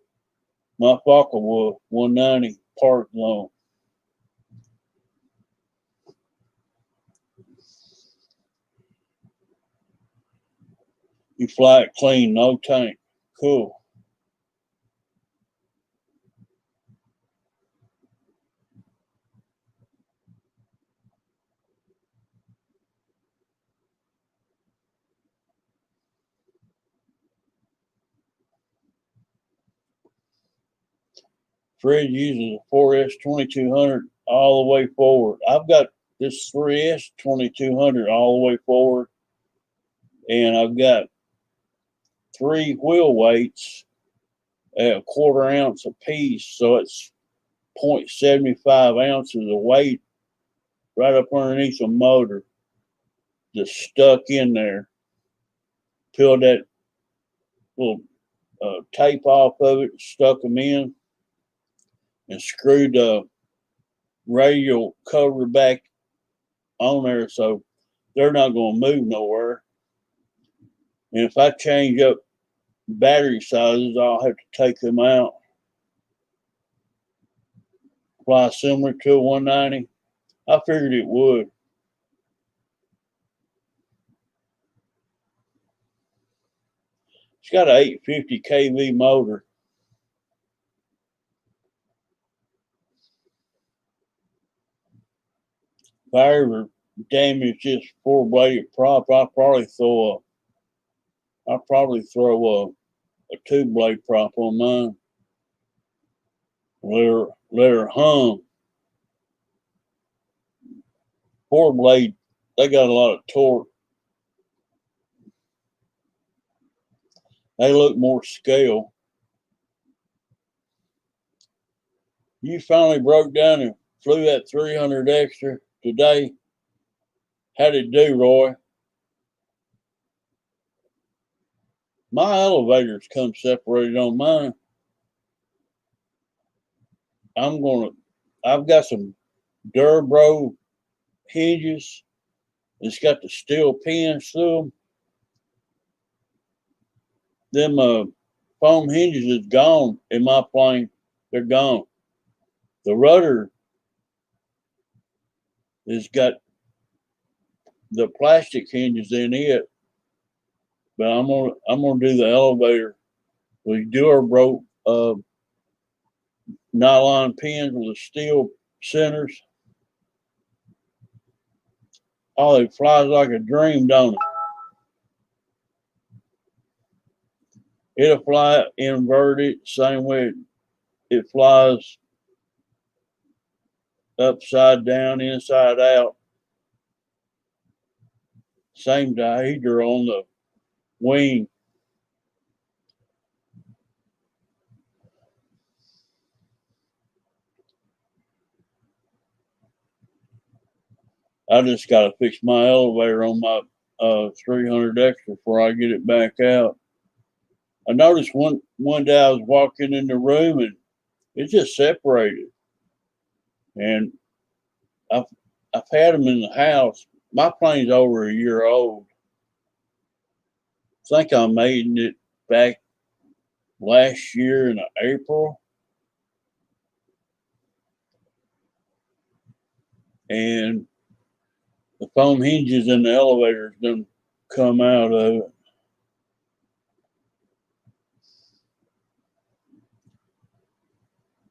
my Focke-Wulf 190 park zone. You fly it clean, no tank. Cool. Fred uses a 4S 2200 all the way forward. I've got this 3S 2200 all the way forward, and I've got 3 wheel weights at a quarter ounce apiece, so it's 0.75 ounces of weight right up underneath the motor, just stuck in there. Peeled that little tape off of it, stuck them in, and screwed the radial cover back on there so they're not going to move nowhere. And if I change up battery sizes, I'll have to take them out. Fly similar to a 190. I figured it would. It's got an 850 kV motor. If I ever damage this 4-bladed prop, I'll probably throw a 2-blade prop on mine. Let her hum. 4-blade, they got a lot of torque. They look more scale. You finally broke down and flew that 300 extra today. How'd it do, Roy? My elevators come separated on mine. I've got some Durbro hinges. It's got the steel pins through them. Foam hinges is gone in my plane. They're gone. The rudder has got the plastic hinges in it, but I'm gonna do the elevator with Durabroke nylon pins with the steel centers. Oh, it flies like a dream, don't it? It'll fly inverted, same way it flies upside down, inside out. Same dihedral on the wing. I just got to fix my elevator on my 300X before I get it back out. I noticed one day I was walking in the room and it just separated. And I've I've had them in the house. My plane's over a year old. I think I made it back last year in April. And the foam hinges in the elevators done come out of it.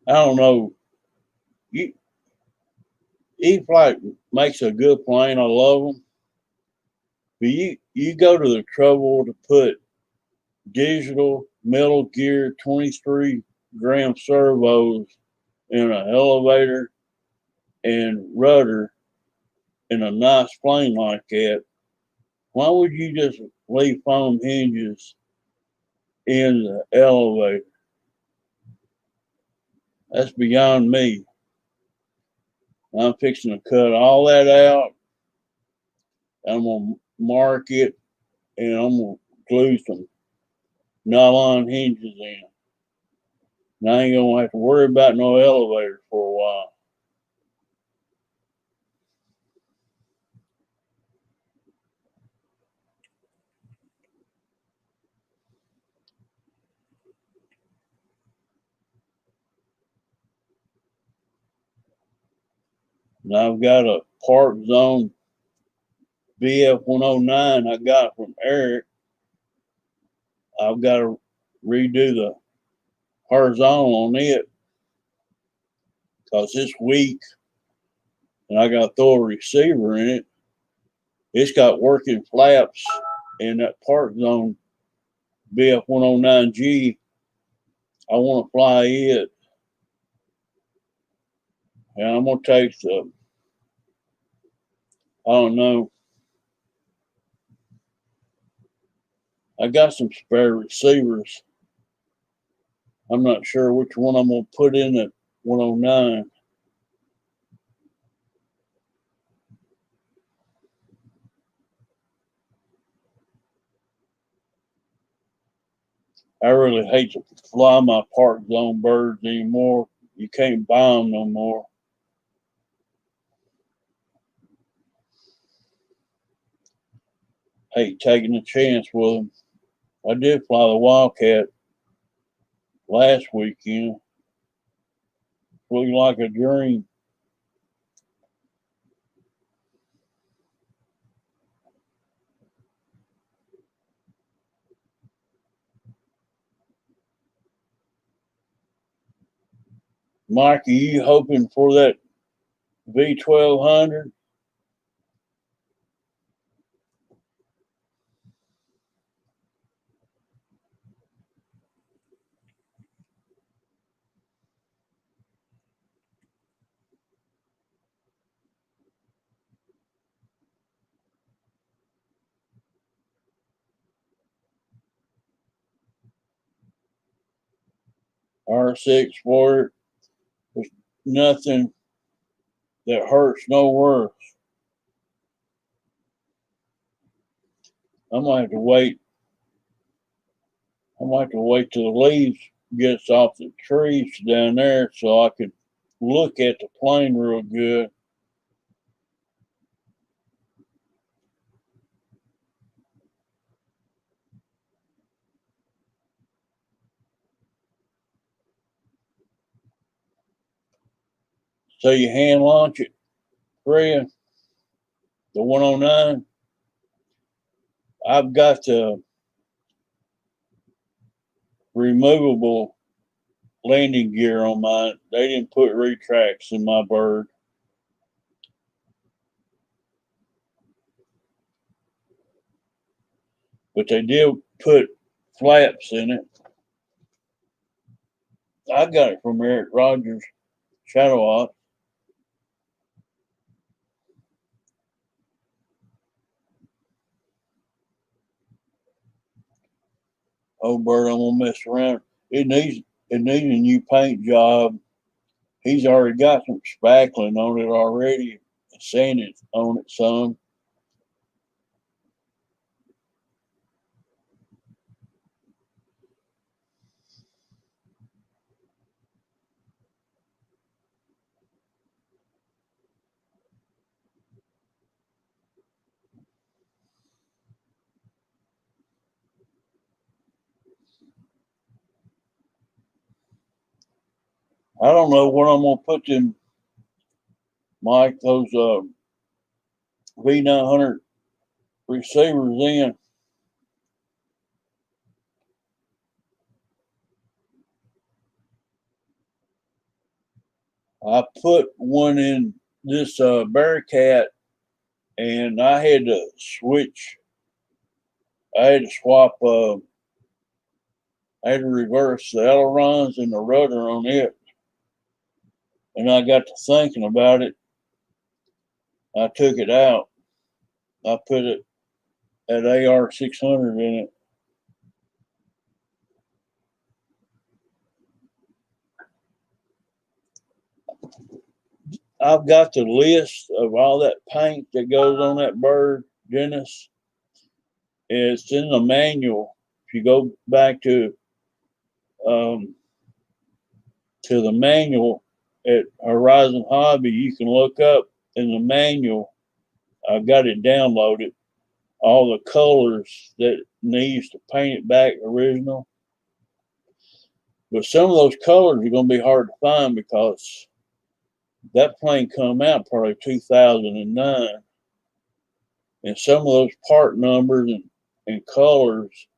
I don't know. E-Flight makes a good plane. I love them. But you go to the trouble to put digital metal gear 23-gram servos in an elevator and rudder in a nice plane like that. Why would you just leave foam hinges in the elevator? That's beyond me. I'm fixing to cut all that out. I'm gonna mark it and I'm gonna glue some nylon hinges in. And I ain't gonna have to worry about no elevator for a while. And I've got a Park Zone BF 109 I got from Eric. I've got to redo the horizontal on it because it's weak and I got to throw a receiver in it. It's got working flaps in that Park Zone BF 109G. I want to fly it. And I'm going to take I don't know. I got some spare receivers. I'm not sure which one I'm going to put in at 109. I really hate to fly my Park Zone birds anymore. You can't buy them no more. Hate taking a chance with them. I did fly the Wildcat last weekend. Flew like a dream. Mike, are you hoping for that V1200? R6 for it? There's nothing that hurts no worse. I'm gonna have to wait. I'm gonna have to wait till the leaves gets off the trees down there so I can look at the plane real good. So you hand launch it, Freya, the 109. I've got the removable landing gear on mine. They didn't put retracts in my bird. But they did put flaps in it. I got it from Eric Rogers Shadow Ops. Oh, bird, I'm gonna mess around. It needs a new paint job. He's already got some spackling on it already, sanded on it some. I don't know what I'm gonna put them, Mike, those V900 receivers in. I put one in this Bearcat, and I had to switch. I had to swap. I had to reverse the ailerons and the rudder on it. And I got to thinking about it. I took it out. I put it at AR 600 in it. I've got the list of all that paint that goes on that bird, Dennis. It's in the manual. If you go back to the manual at Horizon Hobby, you can look up in the manual. I've got it downloaded. All the colors that needs to paint it back original. But some of those colors are going to be hard to find because that plane come out probably 2009. And some of those part numbers and colors,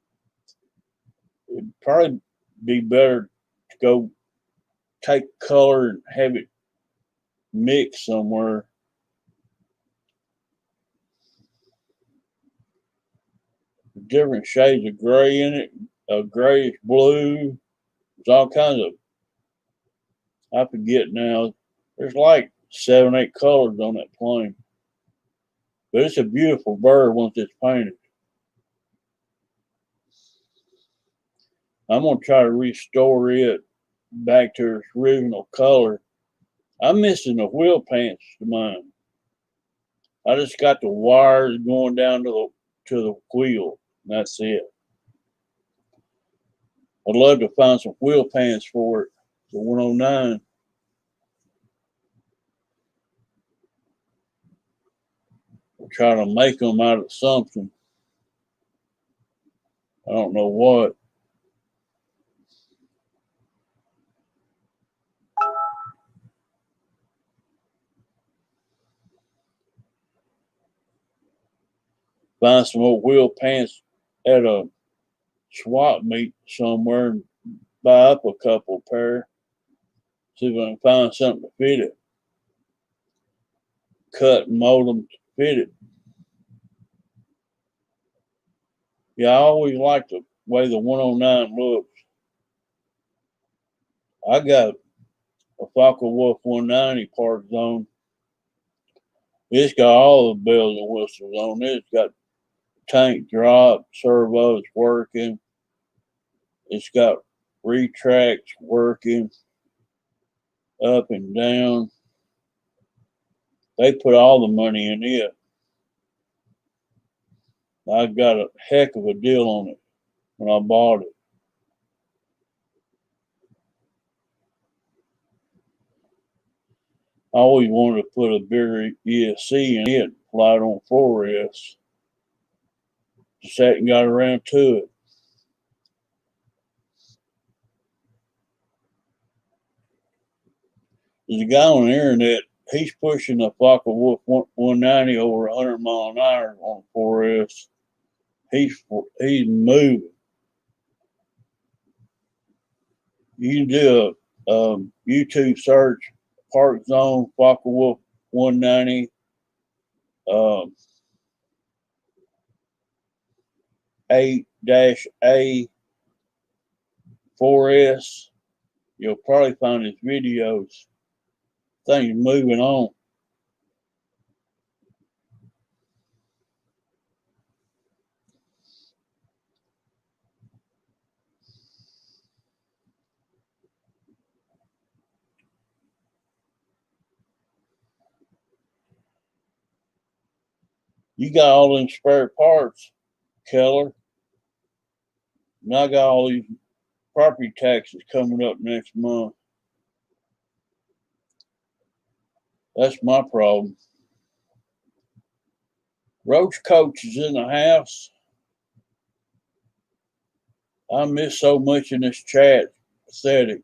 it'd probably be better to go take color and have it mixed somewhere. Different shades of gray in it, a grayish blue. There's all kinds of, I forget now. There's like 7, 8 colors on that plane. But it's a beautiful bird once it's painted. I'm going to try to restore it back to its original color. I'm missing the wheel pants to mine. I just got the wires going down to the wheel. That's it. I'd love to find some wheel pants for it, the 109. We'll try to make them out of something. I don't know what. Find some old wheel pants at a swap meet somewhere and buy up a couple pair. See if I can find something to fit it. Cut and mold them to fit it. Yeah, I always liked the way the 109 looks. I got a Focke-Wulf 190 part zone. It's got all the bells and whistles on it. It's got tank drop, servos working. It's got retracts working up and down. They put all the money in it. I got a heck of a deal on it when I bought it. I always wanted to put a bigger ESC in it, fly it on 4S. Just hadn't got around to it. There's a guy on the internet, he's pushing a Focke-Wulf 190 over 100 mile an hour on 4S. He's moving. You can do a YouTube search, Park Zone Focke-Wulf 190, uh, 8-A 4S. You'll probably find his videos. Things moving on. You got all them spare parts, Keller. And I got all these property taxes coming up next month. That's my problem. Roach Coach is in the house. I miss so much in this chat. Pathetic.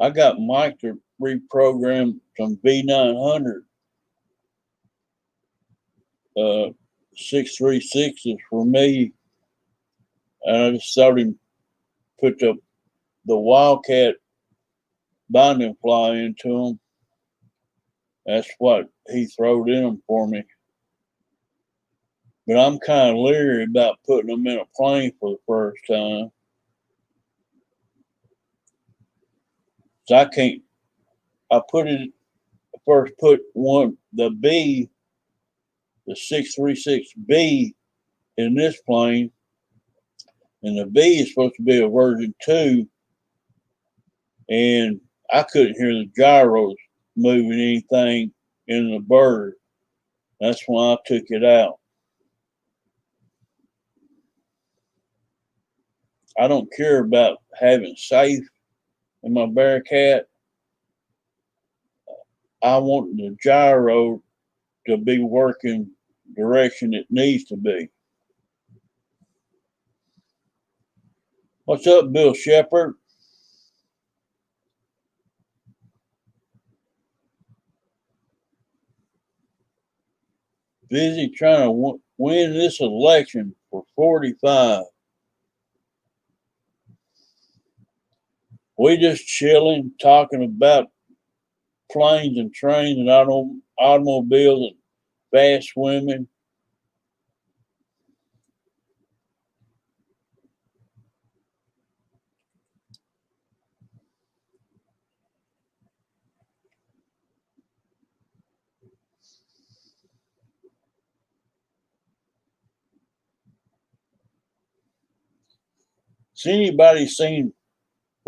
I got Mike to reprogram some V900 636s for me. And I just started him put the Wildcat binding fly into them. That's what he throwed in them for me. But I'm kind of leery about putting them in a plane for the first time. So I first put the 636B in this plane, and the B is supposed to be a version 2, and I couldn't hear the gyros moving anything in the bird. That's why I took it out. I don't care about having safe in my Bearcat. I want the gyro to be working direction it needs to be. What's up, Bill Shepard? Busy trying to win this election for 45. We just chilling, talking about planes and trains and automobiles and fast women. Has anybody seen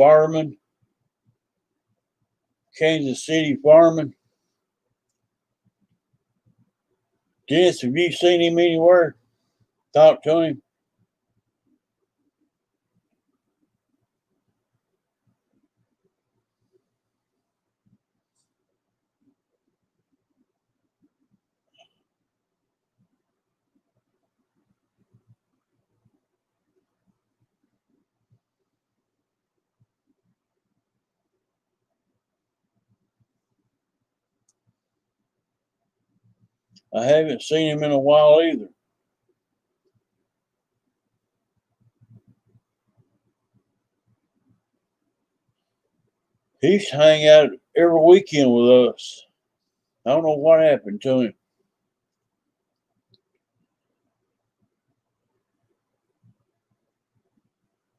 Fireman? Kansas City Fireman? Dennis, have you seen him anywhere? Talk to him. I haven't seen him in a while either. He used to hang out every weekend with us. I don't know what happened to him.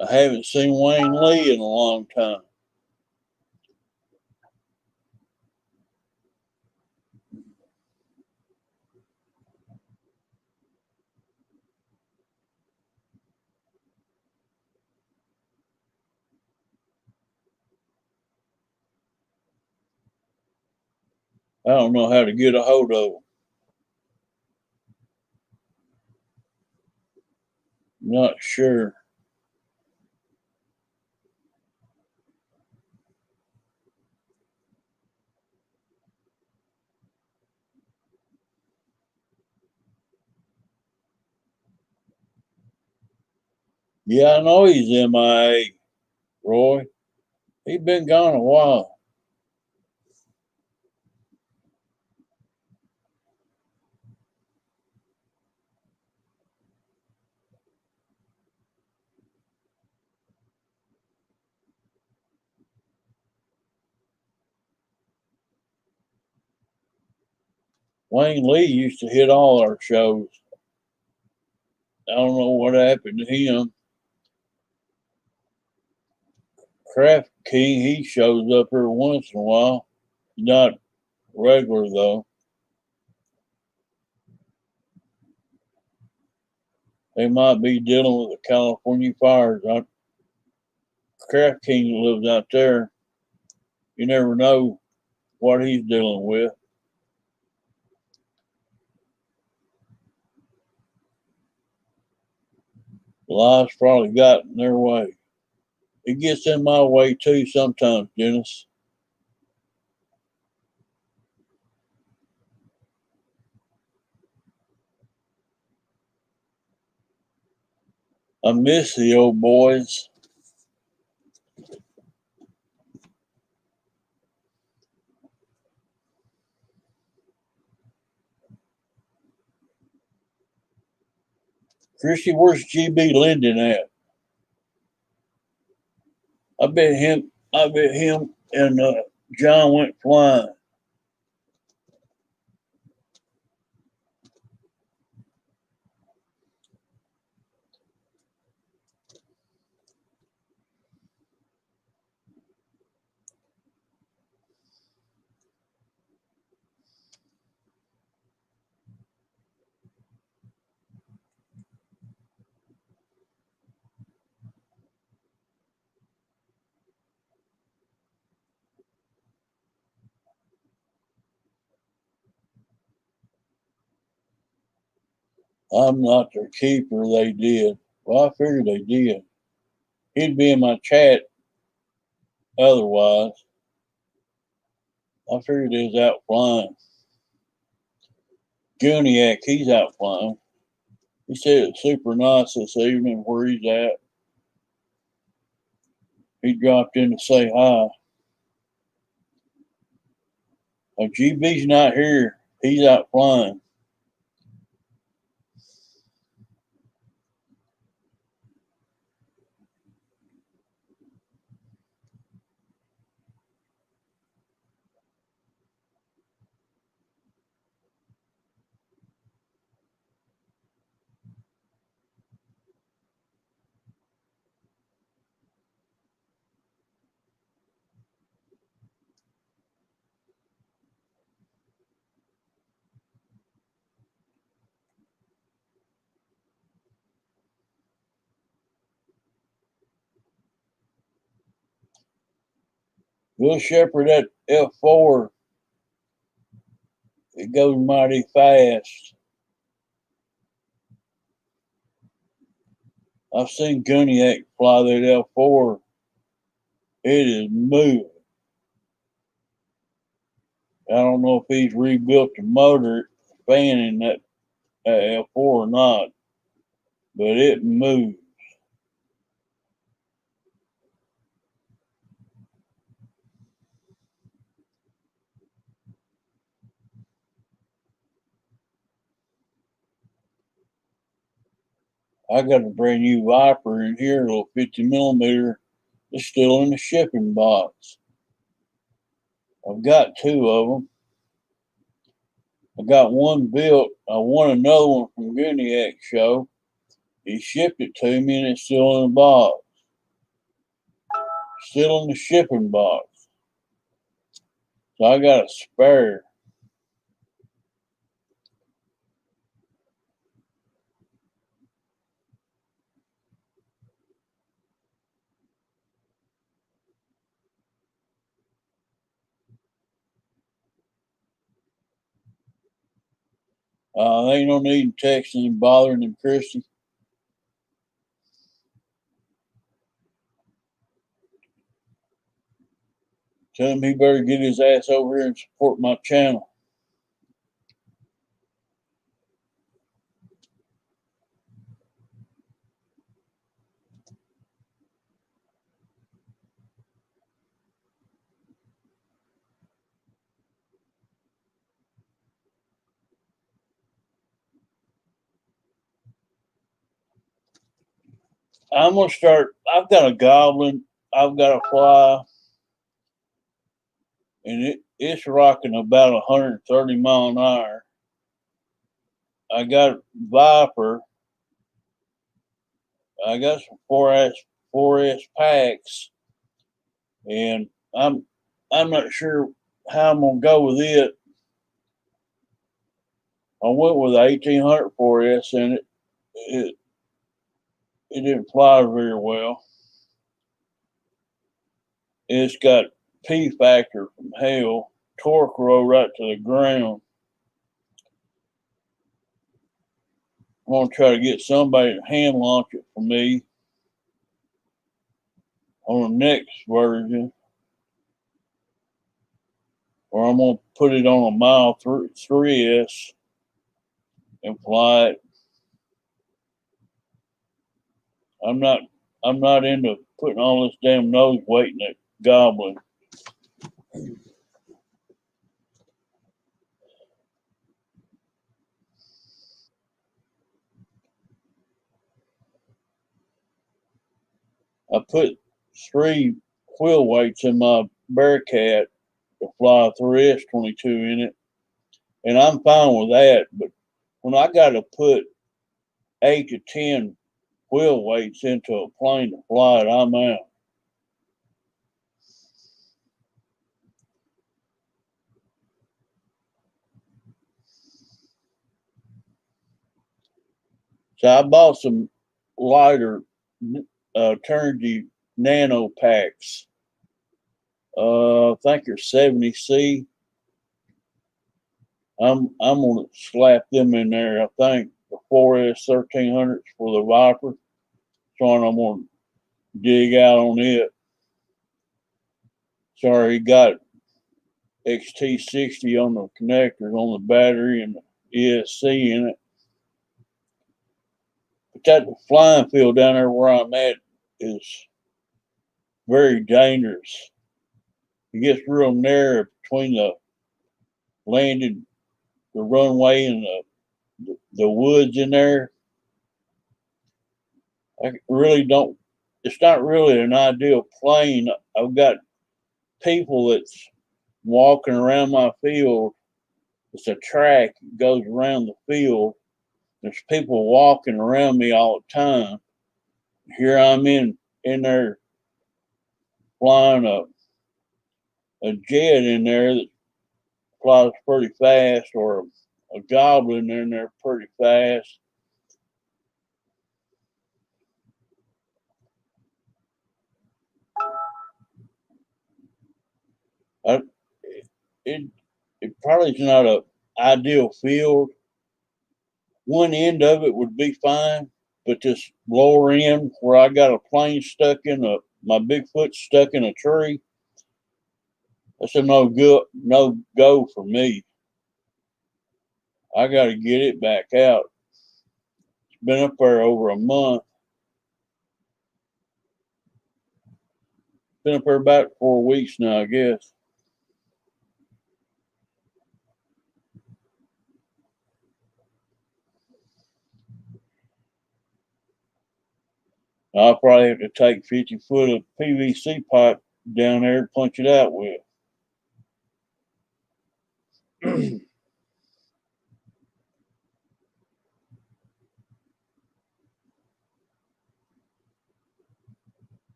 I haven't seen Wayne Lee in a long time. I don't know how to get a hold of him. Not sure. Yeah, I know he's MIA, Roy. He's been gone a while. Wayne Lee used to hit all our shows. I don't know what happened to him. Craft King, he shows up here once in a while. Not regular, though. They might be dealing with the California fires. Craft King lives out there. You never know what he's dealing with. Life's probably got in their way. It gets in my way too sometimes, Dennis. I miss the old boys. Chrissy, where's GB Linden at? I bet him and John went flying. I'm not their keeper, they did. Well, I figured they did. He'd be in my chat otherwise. I figured he was out flying. Guniac, he's out flying. He said it's super nice this evening where he's at. He dropped in to say hi. GB's not here. He's out flying. Will Shepherd at F4, it goes mighty fast. I've seen Guniac fly that F4. It is moving. I don't know if he's rebuilt the motor fan in that F4 or not, but it moves. I got a brand new Viper in here, a little 50 millimeter. It's still in the shipping box. I've got two of them. I got one built. I won another one from Guniac's show. He shipped it to me and it's still in the box. Still in the shipping box. So I got a spare. Ain't no need in texting and bothering him, Christy. Tell him he better get his ass over here and support my channel. I'm going to start. I've got a goblin. I've got a fly. And it's rocking about 130 mile an hour. I got Viper. I got some 4S packs. And I'm not sure how I'm gonna go with it. I went with the 1800 4S and it didn't fly very well. It's got P factor from hell, torque roll right to the ground. I'm gonna try to get somebody to hand launch it for me on the next version, or I'm gonna put it on a mile 3S and fly it. I'm not into putting all this damn nose weight in that goblin. I put 3 wheel weights in my Bearcat to fly a 3S22 in it, and I'm fine with that. But when I got to put 8 to 10 wheel weights into a plane to fly it, I'm out. So I bought some lighter Turnkey nano packs. I think they're 70C. I'm gonna slap them in there. I think the 4S 1300s for the Viper. So I'm gonna dig out on it. Sorry, got XT60 on the connectors on the battery and the ESC in it. But that flying field down there where I'm at is very dangerous. It gets real narrow between the landing, the runway, and the woods in there. I really don't. It's not really an ideal plane. I've got people that's walking around my field. It's a track that goes around the field. There's people walking around me all the time. Here I'm in there flying a jet in there that flies pretty fast, or a goblin in there pretty fast. I, it probably is not a ideal field. One end of it would be fine, but this lower end where I got a plane stuck in my Bigfoot stuck in a tree, that's a no go for me. I got to get it back out. It's been up there over a month. Been up there about 4 weeks now, I guess. I'll probably have to take 50 foot of PVC pipe down there to punch it out with.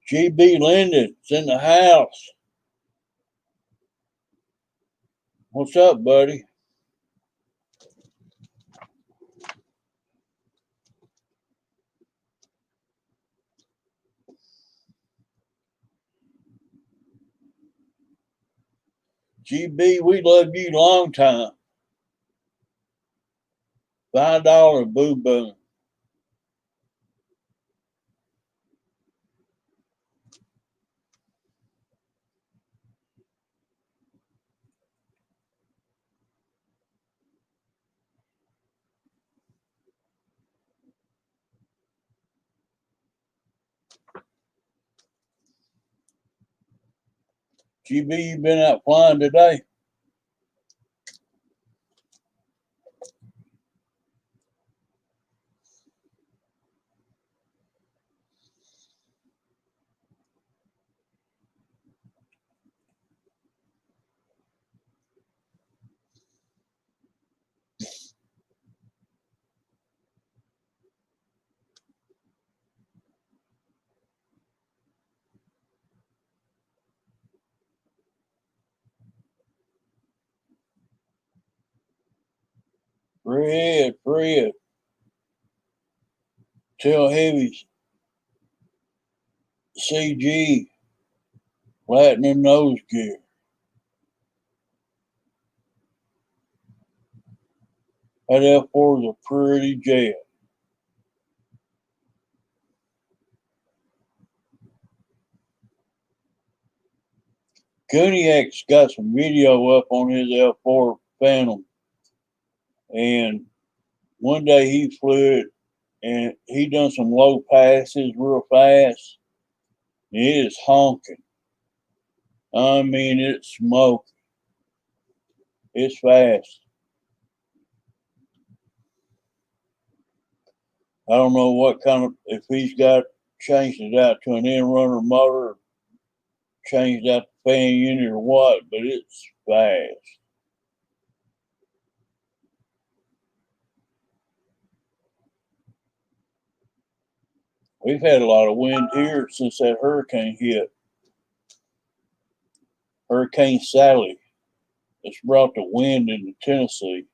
GB Linden's in the house. What's up, buddy? GB, we love you long time. $5 boo boom. GB, you been out flying today? Fred, tell Heavy's CG, platinum nose gear. That F4 is a pretty jet. Kuniak's got some video up on his F4 Phantom, and one day he flew it, and he done some low passes real fast. And it is honking. I mean, it's smoking. It's fast. I don't know what kind of, if he's got changed it out to an in-runner motor, changed out the fan unit or what, but it's fast. We've had a lot of wind here since that hurricane hit. Hurricane Sally. It's brought the wind into Tennessee.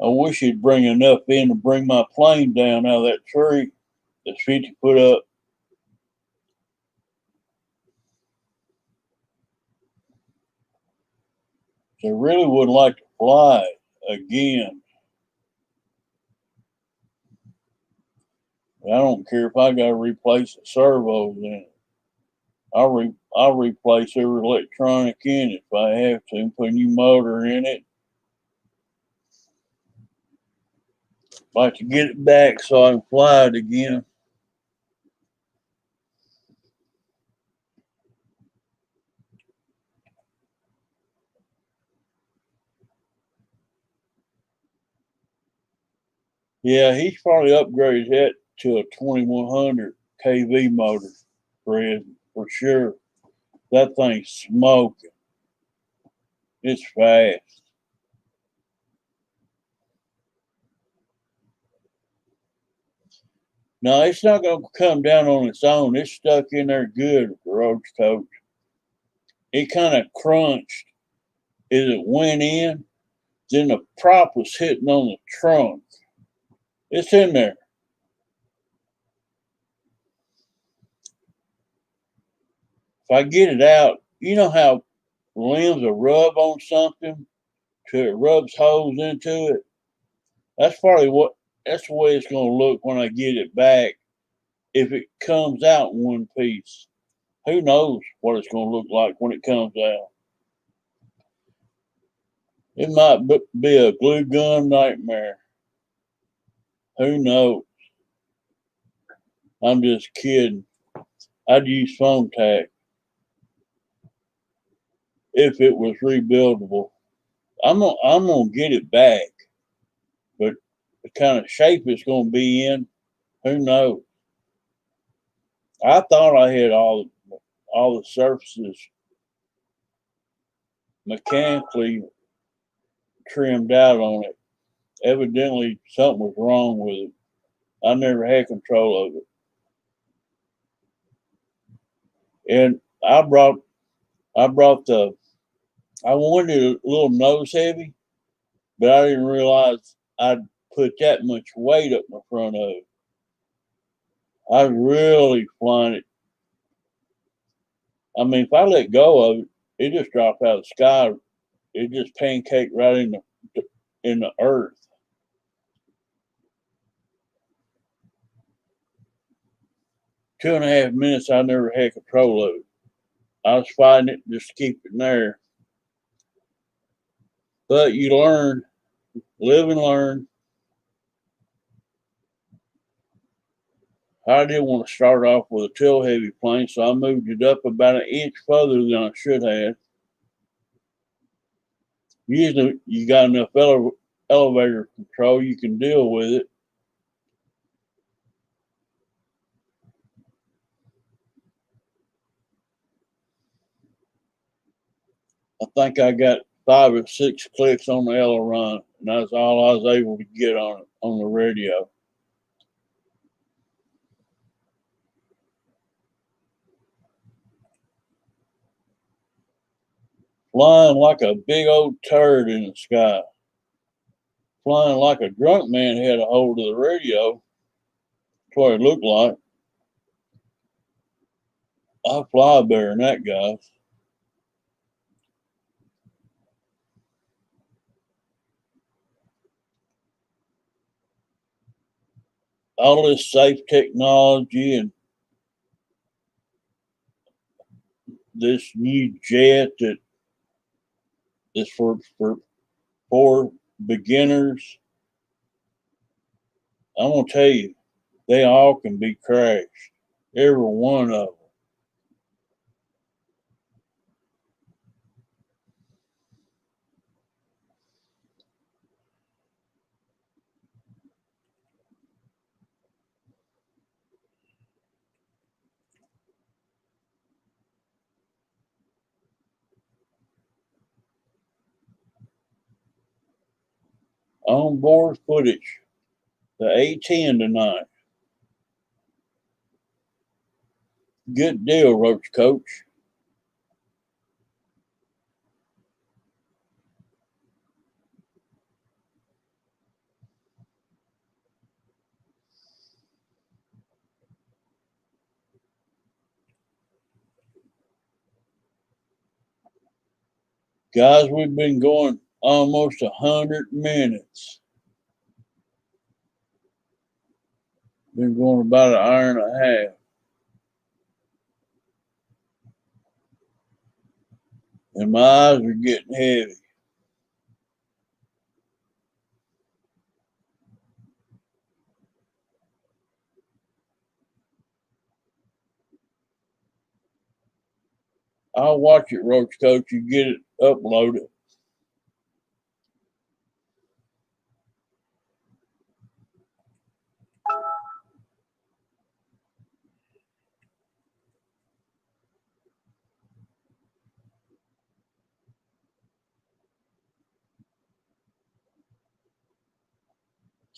I wish he'd bring enough in to bring my plane down out of that tree that's 50 foot up. So I really would like to fly again. I don't care if I got to replace the servos in it. I'll replace every electronic in it if I have to and put a new motor in it. Like to get it back so I can fly it again. Yeah, he's probably upgraded that to a 2100 kV motor, Fred, for sure. That thing's smoking. It's fast. No, it's not going to come down on its own. It's stuck in there good, Roach Coach. It kind of crunched as it went in. Then the prop was hitting on the trunk. It's in there. If I get it out, you know how limbs will rub on something till it rubs holes into it? That's probably that's the way it's going to look when I get it back. If it comes out in one piece, who knows what it's going to look like when it comes out? It might be a glue gun nightmare. Who knows? I'm just kidding. I'd use foam tack if it was rebuildable. I'm gonna get it back, but the kind of shape it's gonna be in, who knows? I thought I had all the surfaces mechanically trimmed out on it. Evidently, something was wrong with it. I never had control of it, and I wanted a little nose heavy, but I didn't realize I'd put that much weight up in front of it. I really flying it. I mean, if I let go of it, it just dropped out of the sky it just pancaked right in the earth. Two and a half minutes, I never had control of it. I was fighting it just to keep it in there. But you learn, live and learn. I didn't want to start off with a tail heavy plane, so I moved it up about an inch further than I should have. Usually, you got enough elevator control, you can deal with it. I think I got 5 or 6 clicks on the aileron, and that's all I was able to get on it on the radio. Flying like a big old turd in the sky. Flying like a drunk man had a hold of the radio. That's what it looked like. I fly better than that, guys. All this safe technology and this new jet that is for beginners. I'm gonna tell you, they all can be crashed. Every one of them. Onboard footage. The A-10 tonight. Good deal, Roach Coach. Guys, we've been going almost 100 minutes. Been going about an hour and a half. And my eyes are getting heavy. I'll watch it, Roach Coach. You get it uploaded.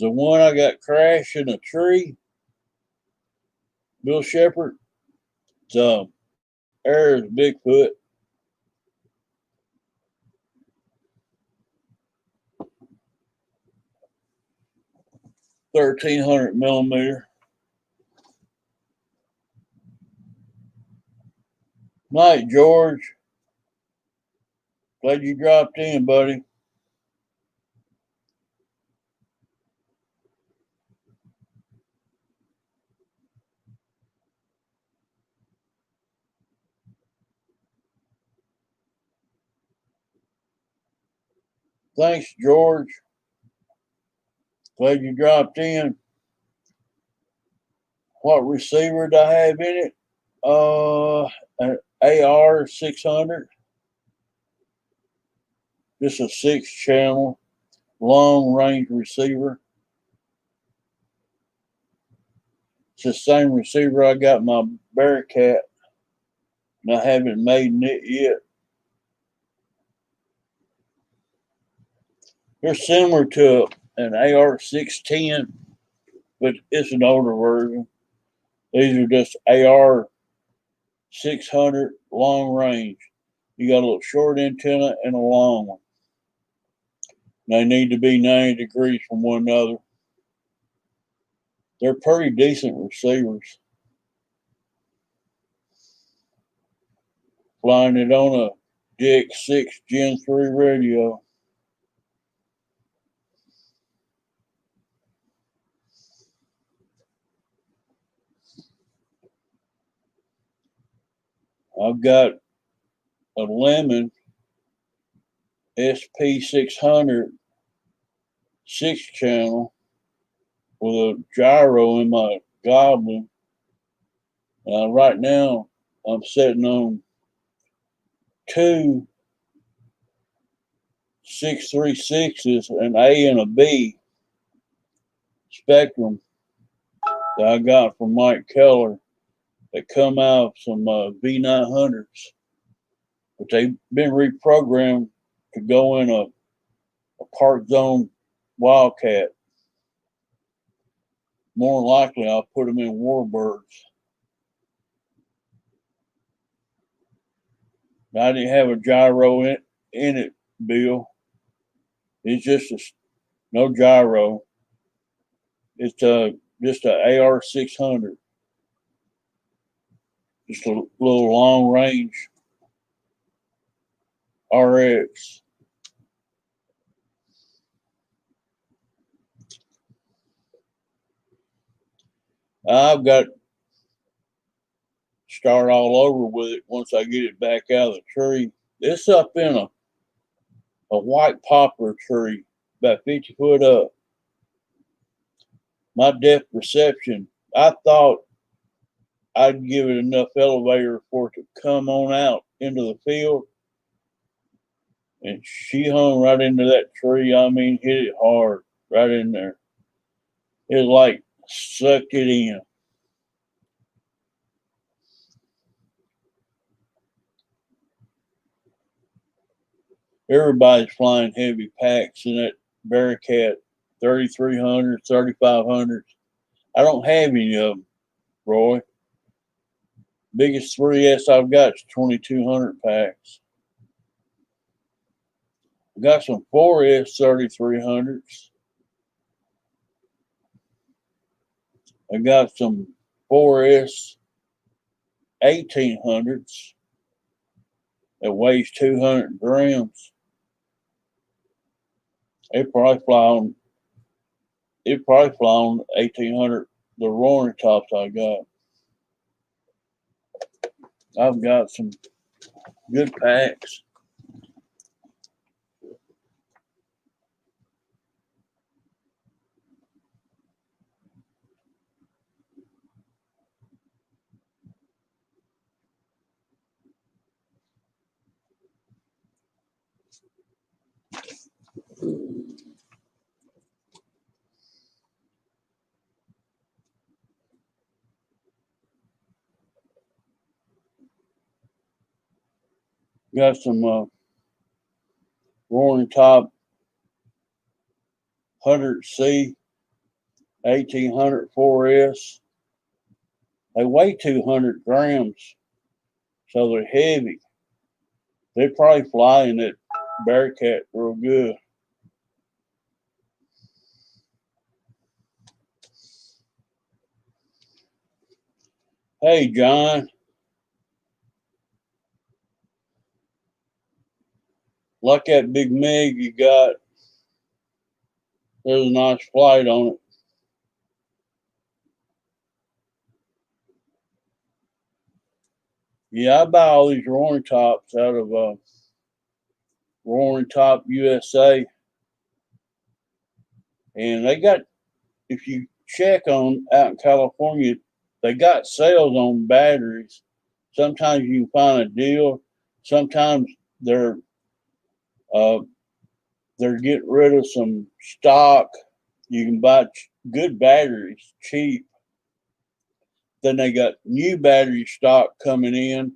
The one I got crashed in a tree, Bill Shepherd, it's Ayers Bigfoot. 1300 millimeter. Night, George. Glad you dropped in, buddy. Thanks, George. Glad you dropped in. What receiver do I have in it? An AR 600. Just a 6-channel long range receiver. It's the same receiver I got my Bearcat, and I haven't made it yet. They're similar to an AR 610, but it's an older version. These are just AR 600 long range. You got a little short antenna and a long one. They need to be 90 degrees from one another. They're pretty decent receivers. Flying it on thnxs Gen 3 radio. I've got a Lemon SP600 6-channel with a gyro in my Goblin. Right now, I'm sitting on two 636s, an A and a B Spectrum that I got from Mike Keller that come out of some V900s, but they've been reprogrammed to go in a Park Zone Wildcat. More than likely, I'll put them in Warbirds. I didn't have a gyro in it, Bill. It's just no gyro. It's just a AR 600. Just a little long range RX. I've got to start all over with it once I get it back out of the tree. It's up in a white poplar tree, about 50 foot up. My depth perception, I thought I'd give it enough elevator for it to come on out into the field. And she hung right into that tree. I mean, hit it hard right in there. It like sucked it in. Everybody's flying heavy packs in that Bearcat 3300s, 3500s. I don't have any of them, Roy. Biggest 3S I've got is 2200 packs. I got some 4S 3300s. I got some 4S 1800s that weighs 200 grams. It probably fly on 1800, the roaring tops I got. I've got some good packs. Got some roaring top 100C 1800 4S. They weigh 200 grams, so they're heavy. They probably fly in that Bearcat real good. Hey, John. Like that big Meg you got. There's a nice flight on it. Yeah, I buy all these roaring tops out of Roaring Top USA. And they got, if you check on out in California, they got sales on batteries. Sometimes you can find a deal. Sometimes they're getting rid of some stock. You can buy good batteries cheap. Then they got new battery stock coming in.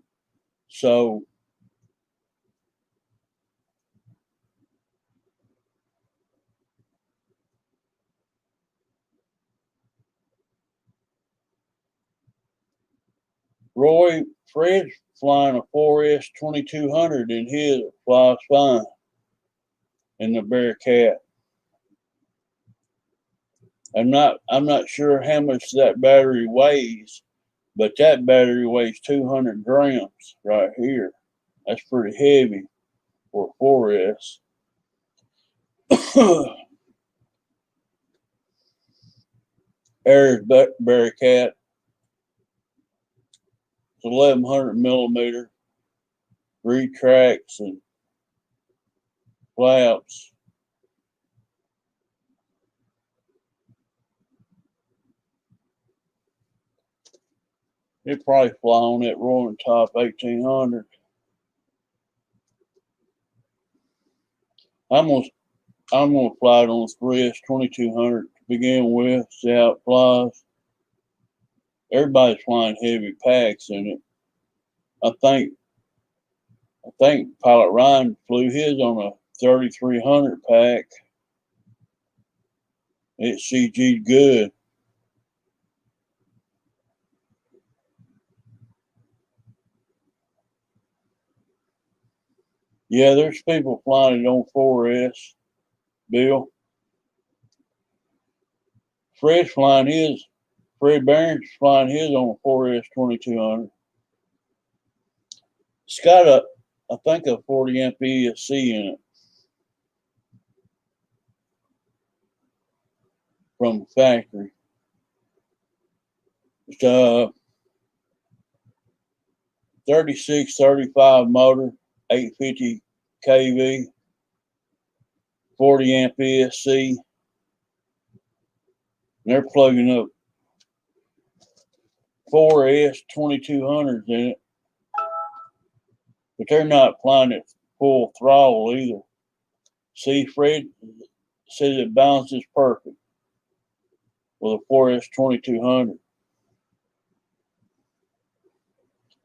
So Fred's flying a 4S 2200 in his. It flies fine in the Bearcat. I'm not sure how much that battery weighs, but that battery weighs 200 grams right here. That's pretty heavy. or 4S. Air's Bearcat. It's 1100 millimeter. Retracts and flaps. It probably fly on that Roaring Top 1800. I'm gonna fly it on the 3S 2200 to begin with. See how it flies. Everybody's flying heavy packs in it. I think Pilot Ryan flew his on a 3300 pack. It CG'd good. Yeah, there's people flying it on 4S. Bill. Fred Barron's flying his on a 4S 2200. It's got I think a 40 amp ESC in it from the factory. It's a 3635 motor, 850 kV, 40 amp ESC. And they're plugging up 4S 2200s in it, but they're not flying it full throttle either. See, Fred says it balances perfect with a 4S 2200.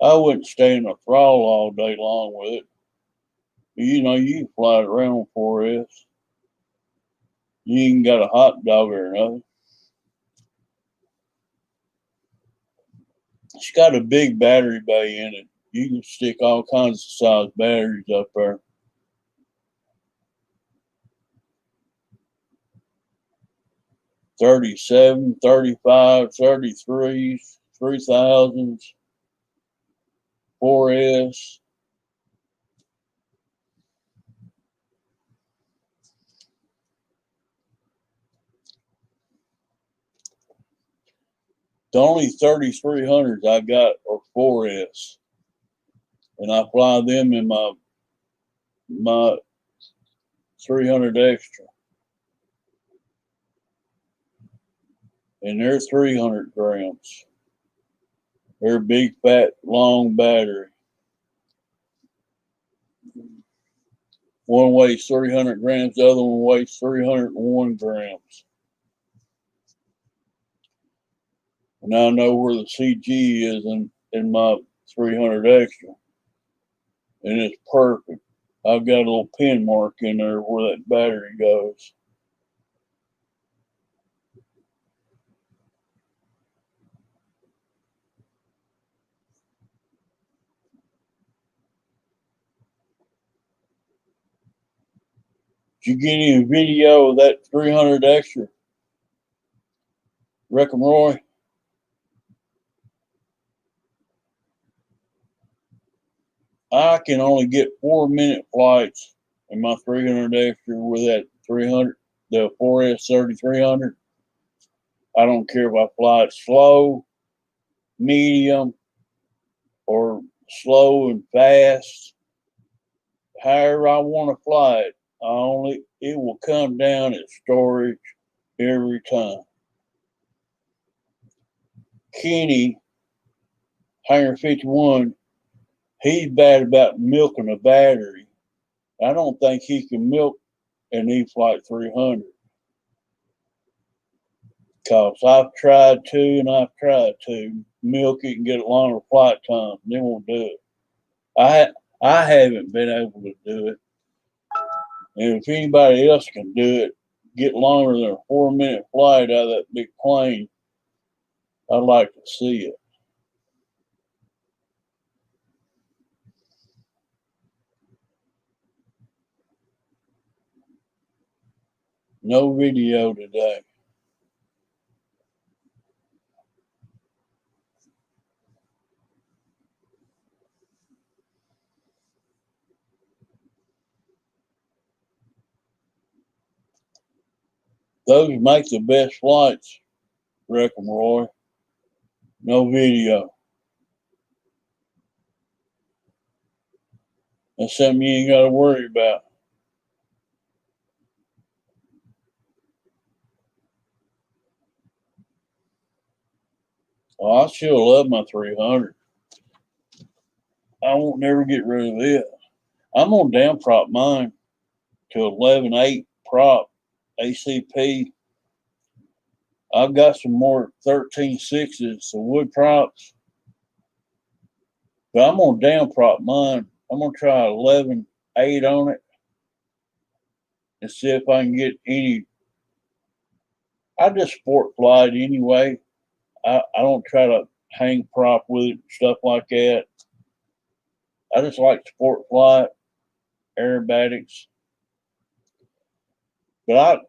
I wouldn't stay in the throttle all day long with it. You know, you can fly it around 4S. You ain't got a hot dog or nothing. It's got a big battery bay in it. You can stick all kinds of size batteries up there. $37, $35, $33s, $3,000s, 4S. The only 3300s I got are 4S, and I fly them in my 300 extra, and they're 300 grams. They're a big, fat, long battery. One weighs 300 grams, the other one weighs 301 grams. And I know where the CG is in my 300 extra, and it's perfect. I've got a little pin mark in there where that battery goes. Did you get any video of that 300 extra? Rick and Roy? I can only get 4-minute flights in my 300 extra with that 300, the 4S 3300. I don't care if I fly it slow, medium, or slow and fast. However I want to fly it, it will come down at storage every time. Kenny, Hangar 51, he's bad about milking a battery. I don't think he can milk an E-Flight 300. Because I've tried to milk it and get a longer flight time. They won't do it. I haven't been able to do it. And if anybody else can do it, get longer than a 4-minute flight out of that big plane, I'd like to see it. No video today. Those make the best flights, reckon Roy. No video. That's something you ain't got to worry about. Oh, I still love my 300. I won't never get rid of it. I'm gonna down prop mine to 11.8 prop ACP. I've got some more 13.6s, some wood props, but I'm gonna down prop mine. I'm gonna try 11.8 on it and see if I can get any. I just sport fly it anyway. I don't try to hang prop with it, stuff like that. I just like sport fly, aerobatics. But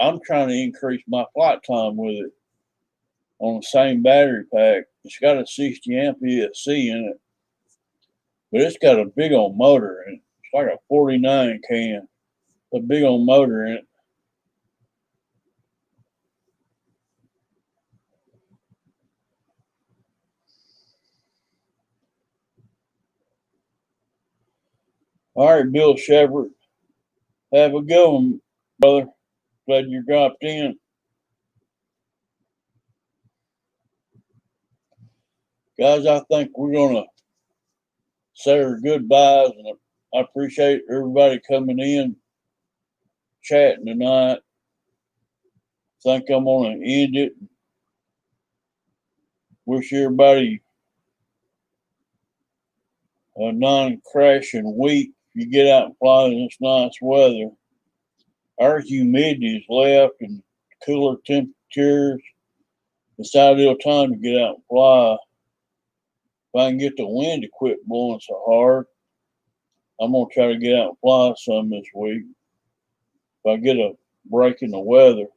I'm trying to increase my flight time with it on the same battery pack. It's got a 60 amp ESC in it, but it's got a big old motor in it. It's like a 49 can, a big old motor in it. All right, Bill Shepard, have a good one, brother. Glad you dropped in. Guys, I think we're going to say our goodbyes, and I appreciate everybody coming in, chatting tonight. Think I'm going to end it. Wish everybody a non-crashing week. If you get out and fly in this nice weather, our humidity is left and cooler temperatures. It's ideal time to get out and fly. If I can get the wind to quit blowing so hard, I'm going to try to get out and fly some this week. If I get a break in the weather.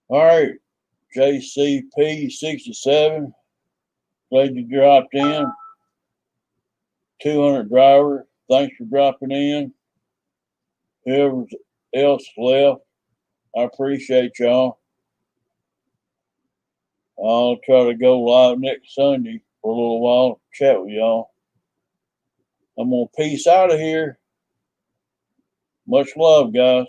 All right, JCP67, glad you dropped in. 200 driver, thanks for dropping in. Whoever else left, I appreciate y'all. I'll try to go live next Sunday for a little while, chat with y'all. I'm going to peace out of here. Much love, guys.